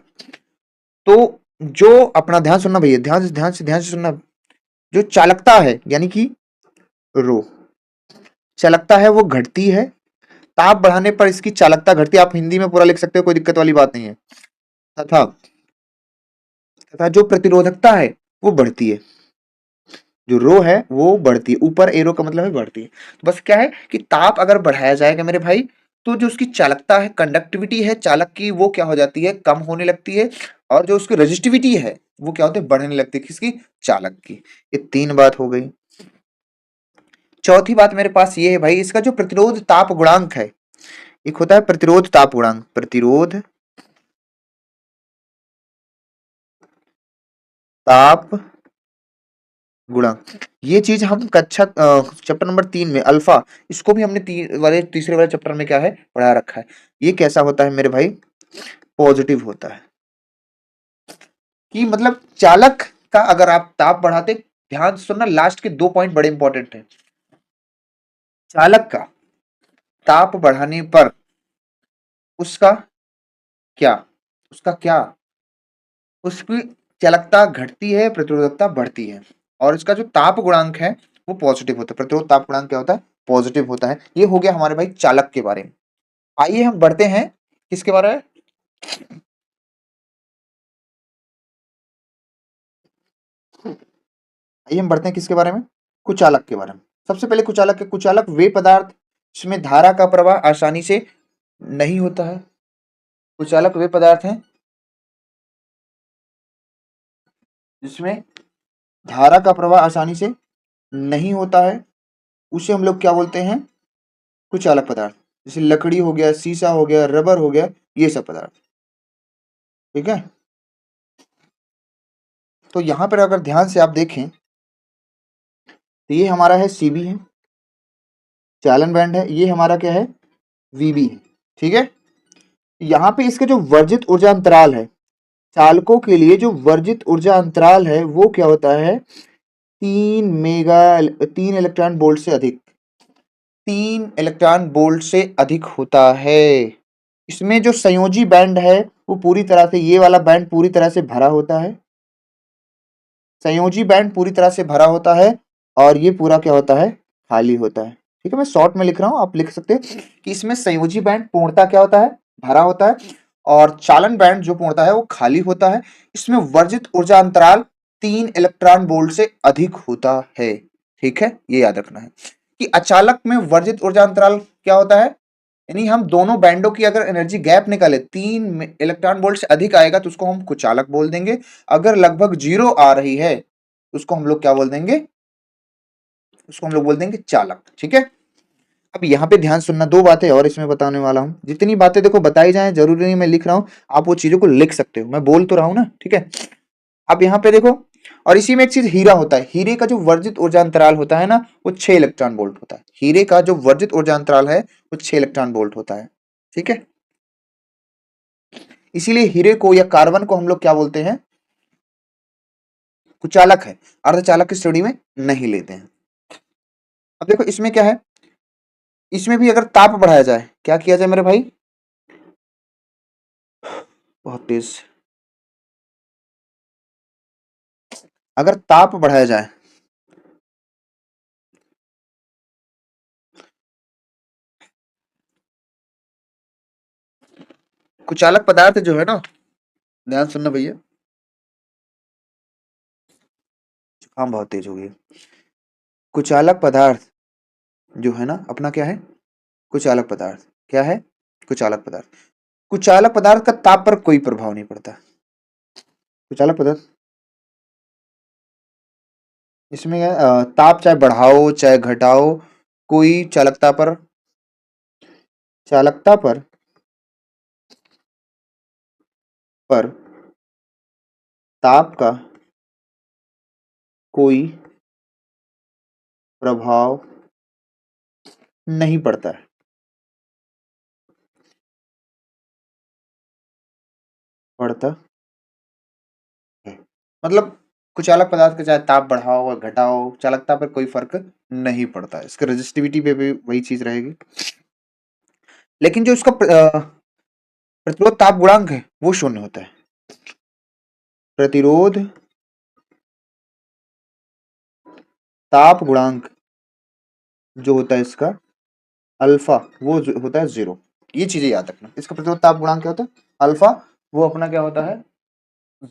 तो जो अपना, ध्यान सुनना भैया, ध्यान से सुनना, जो चालकता है यानी कि रो, चालकता है वो घटती है, ताप बढ़ाने पर इसकी चालकता घटती है। आप हिंदी में पूरा लिख सकते हो, कोई दिक्कत वाली बात नहीं है। तथा तथा जो प्रतिरोधकता है वो बढ़ती है, जो रो है वो बढ़ती है, ऊपर एरो का मतलब है बढ़ती है। तो बस क्या है कि ताप अगर बढ़ाया जाएगा मेरे भाई, तो जो उसकी चालकता है, कंडक्टिविटी है चालक की, वो क्या हो जाती है, कम होने लगती है। और जो उसकी रेजिस्टिविटी है वो क्या होती है, बढ़ने लगती है, किसकी, चालक की। ये तीन बात हो गई। चौथी बात मेरे पास ये है भाई, इसका जो प्रतिरोध ताप गुणांक है, एक होता है प्रतिरोध ताप गुणांक, प्रतिरोध ताप गुणांक, ये चीज हम कक्षा चैप्टर नंबर 3 में अल्फा, इसको भी हमने तीसरे वाले चैप्टर में क्या है, पढ़ा रखा है। ये कैसा होता है मेरे भाई, पॉजिटिव होता है। कि मतलब चालक का अगर आप ताप बढ़ाते, ध्यान से सुनना, लास्ट के दो पॉइंट बड़े इंपॉर्टेंट है। चालक का ताप बढ़ाने पर उसका क्या, उसका क्या, उसकी चालकता घटती है, प्रतिरोधकता बढ़ती है। और इसका जो ताप गुणांक है वो पॉजिटिव होता है, प्रतिरोध ताप गुणांक क्या होता है, पॉजिटिव होता है। ये हो गया हमारे भाई चालक के बारे में। आइए हम बढ़ते हैं किसके बारे में, आइए हम बढ़ते हैं किसके बारे में, कुचालक के बारे में। सबसे पहले कुचालक के, कुचालक वे पदार्थ जिसमें धारा का प्रवाह आसानी से नहीं होता है। कुचालक वे पदार्थ हैं जिसमें धारा का प्रवाह आसानी से नहीं होता है, उसे हम लोग क्या बोलते हैं, कुचालक पदार्थ। जैसे लकड़ी हो गया, शीशा हो गया, रबर हो गया, ये सब पदार्थ। ठीक है, तो यहां पर अगर ध्यान से आप देखें, तो ये हमारा है सीबी है, चालन बैंड है, ये हमारा क्या है, वीबी है। ठीक है, यहाँ पे इसके जो वर्जित ऊर्जा अंतराल है, चालकों के लिए जो वर्जित ऊर्जा अंतराल है वो क्या होता है, 3 इलेक्ट्रॉन वोल्ट से अधिक, 3 इलेक्ट्रॉन वोल्ट से अधिक होता है। इसमें जो संयोजी बैंड है वो पूरी तरह से, ये वाला बैंड पूरी तरह से भरा होता है, संयोजी बैंड पूरी तरह से भरा होता है, और ये पूरा क्या होता है, खाली होता है। ठीक है, मैं शॉर्ट में लिख रहा हूँ, आप लिख सकते हैं कि इसमें संयोजी बैंड पूर्णतः क्या होता है, भरा होता है, और चालन बैंड जो पूर्णतः है वो खाली होता है। इसमें वर्जित ऊर्जा अंतराल 3 इलेक्ट्रॉन वोल्ट से अधिक होता है। ठीक है, ये याद रखना है कि अचालक में वर्जित ऊर्जा अंतराल क्या होता है, यानी हम दोनों बैंडों की अगर एनर्जी गैप निकाले 3 इलेक्ट्रॉन वोल्ट से अधिक आएगा तो उसको हम कुचालक बोल देंगे। अगर लगभग 0 आ रही है तो उसको हम लोग क्या बोल देंगे, उसको हम लोग बोल देंगे चालक। ठीक है, अब यहाँ पे ध्यान सुनना, दो बातें और इसमें बताने वाला हूँ। जितनी बातें देखो बताई जाए, जरूरी नहीं मैं लिख रहा हूँ, आप वो चीजों को लिख सकते हो, मैं बोल तो रहा हूँ ना। ठीक है, अब यहाँ पे देखो, और इसी में एक चीज हीरा होता है, हीरे का जो वर्जित ऊर्जा अंतराल होता है ना वो 6 इलेक्ट्रॉन वोल्ट होता है। हीरे का जो वर्जित ऊर्जा अंतराल है वो 6 इलेक्ट्रॉन वोल्ट होता है। ठीक है, इसीलिए हीरे को या कार्बन को हम लोग क्या बोलते हैं, कुचालक है, अर्धचालक की श्रेणी में नहीं लेते हैं। अब देखो इसमें क्या है, इसमें भी अगर ताप बढ़ाया जाए, क्या किया जाए मेरे भाई, बहुत तेज, अगर ताप बढ़ाया जाए, कुचालक पदार्थ जो है ना, ध्यान सुनना भैया, जुकाम बहुत तेज हो गई। कुचालक पदार्थ जो है ना अपना क्या है, कुचालक पदार्थ क्या है, कुचालक पदार्थ, कुचालक पदार्थ का ताप पर कोई प्रभाव नहीं पड़ता। कुचालक पदार्थ इसमें ताप चाहे बढ़ाओ चाहे घटाओ, कोई चालकता पर पर ताप का कोई प्रभाव नहीं पड़ता है। पड़ता है मतलब कुचालक पदार्थ का चाहे ताप बढ़ाओ और घटाओ, चालकता पर कोई फर्क नहीं पड़ता है, इसके रेजिस्टिविटी पे भी वही चीज रहेगी। लेकिन जो इसका प्रतिरोध ताप गुणांक है वो शून्य होता है। प्रतिरोध ताप गुणांक जो होता है इसका अल्फा, वो होता है 0। ये चीजें याद रखना, इसका प्रतिरोध ताप गुणांक क्या होता है, अल्फा, वो अपना क्या होता है,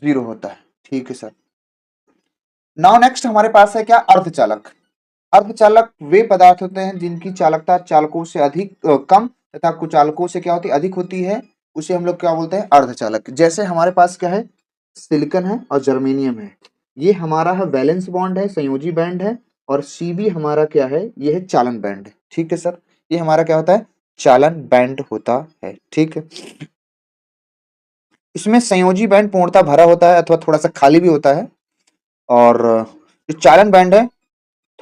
0 होता है। ठीक है सर, नाउ नेक्स्ट हमारे पास है क्या, अर्धचालक। अर्धचालक वे पदार्थ होते हैं जिनकी चालकता चालकों से अधिक कम तथा कुचालकों से क्या होती है, अधिक होती है, उसे हम लोग क्या बोलते हैं, अर्धचालक। जैसे हमारे पास क्या है, सिलिकॉन है और जर्मेनियम है, ये हमारा है वैलेंस बॉन्ड है, संयोजी बैंड है, और Cb हमारा क्या है, ये है चालन बैंड है। ठीक है सर, ये हमारा क्या होता है, चालन बैंड होता है। ठीक है, इसमें संयोजी बैंड पूर्णतः भरा होता है अथवा थोड़ा सा खाली भी होता है, और जो चालन बैंड है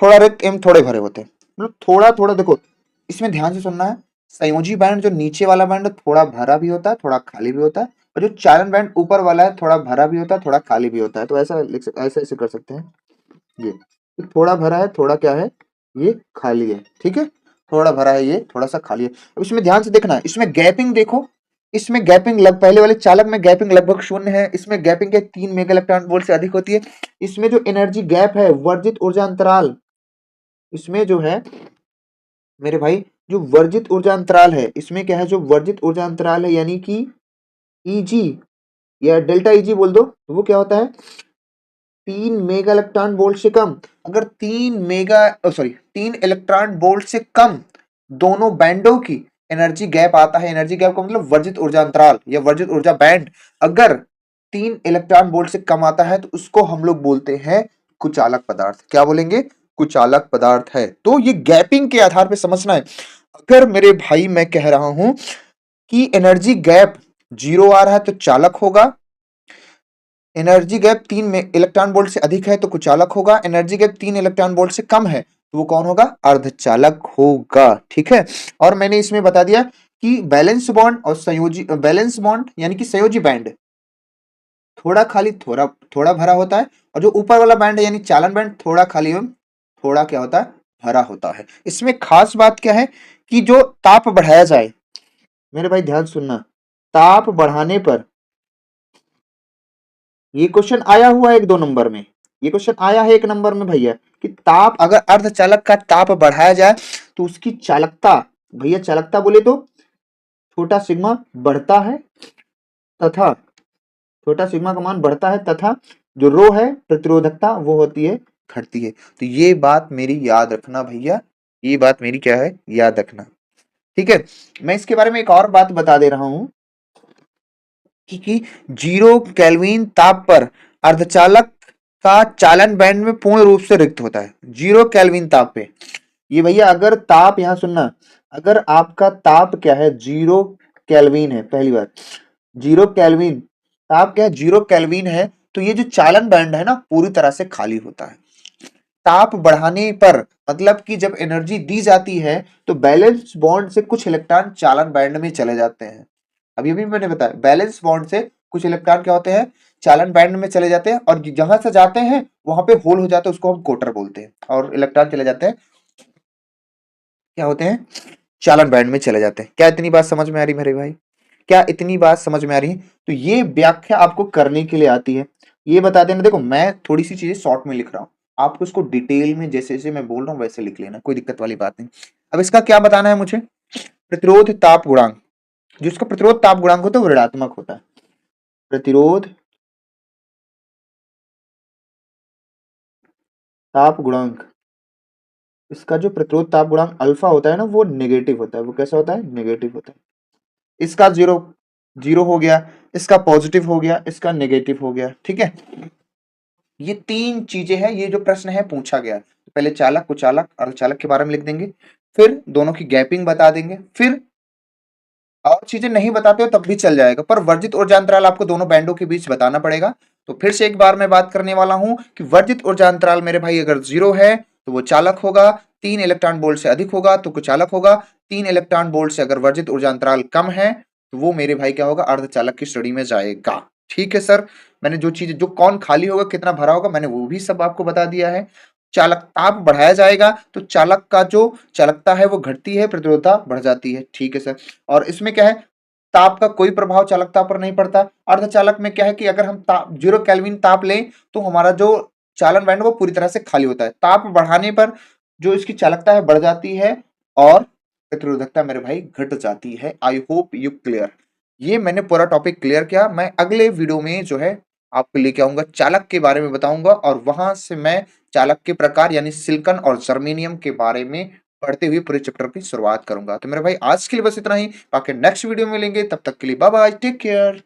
थोड़ा रिक्त एवं थोड़े भरे होते हैं, मतलब थोड़ा थोड़ा। देखो इसमें ध्यान से सुनना है, संयोजी बैंड जो नीचे वाला बैंड थोड़ा भरा भी होता है थोड़ा खाली भी होता है, और जो चालन बैंड ऊपर वाला है थोड़ा भरा भी होता है थोड़ा खाली भी होता है। तो ऐसा लिख सकते, ऐसे ऐसे कर सकते हैं, ये थोड़ा भरा है थोड़ा क्या है, ये खाली है। ठीक है, थोड़ा भरा है ये थोड़ा सा खाली है। अब इसमें ध्यान से देखना है, इसमें गैपिंग देखो, इसमें गैपिंग पहले वाले चालक में गैपिंग लगभग शून्य है, इसमें गैपिंग के 3 मेगा इलेक्ट्रॉन वोल्ट से अधिक होती है। इसमें जो एनर्जी गैप है, वर्जित ऊर्जा अंतराल, इसमें जो है मेरे भाई, जो वर्जित ऊर्जा अंतराल है, इसमें क्या है, जो वर्जित ऊर्जा अंतराल है यानी कि Eg या डेल्टा Eg बोल दो, तो वो क्या होता है, 3 मेगा इलेक्ट्रॉन वोल्ट से कम। अगर 3 इलेक्ट्रॉन वोल्ट से कम दोनों बैंडों की एनर्जी गैप आता है, एनर्जी गैप का मतलब वर्जित ऊर्जा अंतराल या वर्जित ऊर्जा बैंड, अगर 3 इलेक्ट्रॉन वोल्ट से कम आता है तो उसको हम लोग बोलते हैं कुचालक पदार्थ। क्या बोलेंगे, कुचालक पदार्थ है। तो ये गैपिंग के आधार पे समझना है। अगर मेरे भाई मैं कह रहा हूं कि एनर्जी गैप 0 आ रहा है तो चालक होगा, एनर्जी गैप 3 इलेक्ट्रॉन वोल्ट से अधिक है तो कुचालक होगा, एनर्जी गैप 3 इलेक्ट्रॉन वोल्ट से कम है तो वो कौन होगा, अर्धचालक होगा। ठीक है, और मैंने इसमें बता दिया कि बैलेंस बॉन्ड और संयोजी बैलेंस बॉन्ड यानी कि संयोजी बैंड थोड़ा खाली थोड़ा थोड़ा भरा होता है, और जो ऊपर वाला बैंड है यानी चालन बैंड थोड़ा खाली एवं थोड़ा क्या होता है, भरा होता है। इसमें खास बात क्या है कि जो ताप बढ़ाया जाए, मेरे भाई ध्यान सुनना, ताप बढ़ाने पर, ये क्वेश्चन आया हुआ है 1-2 नंबर में, ये क्वेश्चन आया है 1 नंबर में भैया, कि ताप अगर अर्धचालक का ताप बढ़ाया जाए तो उसकी चालकता, भैया चालकता बोले तो छोटा सिग्मा बढ़ता है, तथा छोटा सिग्मा का मान बढ़ता है, तथा जो रो है प्रतिरोधकता वो होती है, घटती है। तो ये बात मेरी याद रखना भैया, ये बात मेरी क्या है, याद रखना। ठीक है, मैं इसके बारे में एक और बात बता दे रहा हूं कि 0 केल्विन ताप पर अर्धचालक का चालन बैंड में पूर्ण रूप से रिक्त होता है। 0 केल्विन ताप पे, ये भैया अगर ताप, यहां सुनना, अगर आपका ताप क्या है, 0 केल्विन है, पहली बात 0 केल्विन ताप क्या है, 0 केल्विन है, तो ये जो चालन बैंड है ना पूरी तरह से खाली होता है। ताप बढ़ाने पर मतलब कि जब एनर्जी दी जाती है तो बैलेंस बॉन्ड से कुछ इलेक्ट्रॉन चालन बैंड में चले जाते हैं। अभी अभी मैंने बताया बैलेंस बॉन्ड से कुछ इलेक्ट्रॉन क्या होते हैं, चालन बैंड में चले जाते हैं, और जहां से जाते हैं वहां पे होल हो जाता है, उसको हम कोटर बोलते हैं, और इलेक्ट्रॉन चले जाते हैं, क्या होते हैं, चालन बैंड में चले जाते हैं। क्या इतनी बात समझ में आ रही मेरे भाई, क्या इतनी बात समझ में आ रही है? तो ये व्याख्या आपको करने के लिए आती है। ये बता देना, देखो मैं थोड़ी सी चीजें शॉर्ट में लिख रहा हूँ, आपको इसको डिटेल में जैसे जैसे मैं बोल रहा हूँ वैसे लिख लेना, कोई दिक्कत वाली बात नहीं। अब इसका क्या बताना है मुझे, प्रतिरोध ताप गुणांक, जिसका प्रतिरोध ताप गुणांक होता है वो ऋणात्मक होता है। प्रतिरोध ताप गुणांक, इसका जो प्रतिरोध ताप गुणांक अल्फा होता है ना वो नेगेटिव होता है। वो कैसा होता है, नेगेटिव होता है। इसका जीरो, जीरो हो गया, इसका पॉजिटिव हो गया, इसका नेगेटिव हो गया। ठीक है, ये 3 चीजें हैं, ये जो प्रश्न है पूछा गया। तो पहले चालक, कुचालक, अर्धचालक के बारे में लिख देंगे, फिर दोनों की गैपिंग बता देंगे, फिर और चीजें नहीं बताते हो तब भी चल जाएगा, पर वर्जित ऊर्जा अंतराल आपको दोनों बैंडों के बीच बताना पड़ेगा। तो फिर से एक बार मैं बात करने वाला हूं कि वर्जित ऊर्जा अंतराल मेरे भाई अगर 0 है तो वो चालक होगा, 3 इलेक्ट्रॉन वोल्ट से अधिक होगा तो कुचालक होगा, 3 इलेक्ट्रॉन वोल्ट से अगर वर्जित ऊर्जा अंतराल कम है तो वो मेरे भाई क्या होगा, अर्धचालक की श्रेणी में जाएगा। ठीक है सर, मैंने जो चीज, जो कौन खाली होगा कितना भरा होगा मैंने वो भी सब आपको बता दिया है। चालक ताप बढ़ाया जाएगा तो चालक का जो चालकता है वो घटती है, प्रतिरोधकता बढ़ जाती है। ठीक है सर, और इसमें क्या है, ताप का कोई प्रभाव चालकता पर नहीं पड़ता। अर्धचालक में क्या है कि अगर हम 0 केल्विन ताप लें तो हमारा जो चालन बैंड वो पूरी तरह से खाली होता है। ताप बढ़ाने पर जो इसकी चालकता है बढ़ जाती है और प्रतिरोधकता मेरे भाई घट जाती है। आई होप यू क्लियर, ये मैंने पूरा टॉपिक क्लियर किया। मैं अगले वीडियो में जो है आपको लेके आऊंगा, चालक के बारे में बताऊंगा, और वहां से मैं चालक के प्रकार यानी सिलिकॉन और जर्मेनियम के बारे में पढ़ते हुए पूरे चैप्टर की शुरुआत करूंगा। तो मेरे भाई आज के लिए बस इतना ही, बाकी नेक्स्ट वीडियो में मिलेंगे, तब तक के लिए बाय बाय, टेक केयर।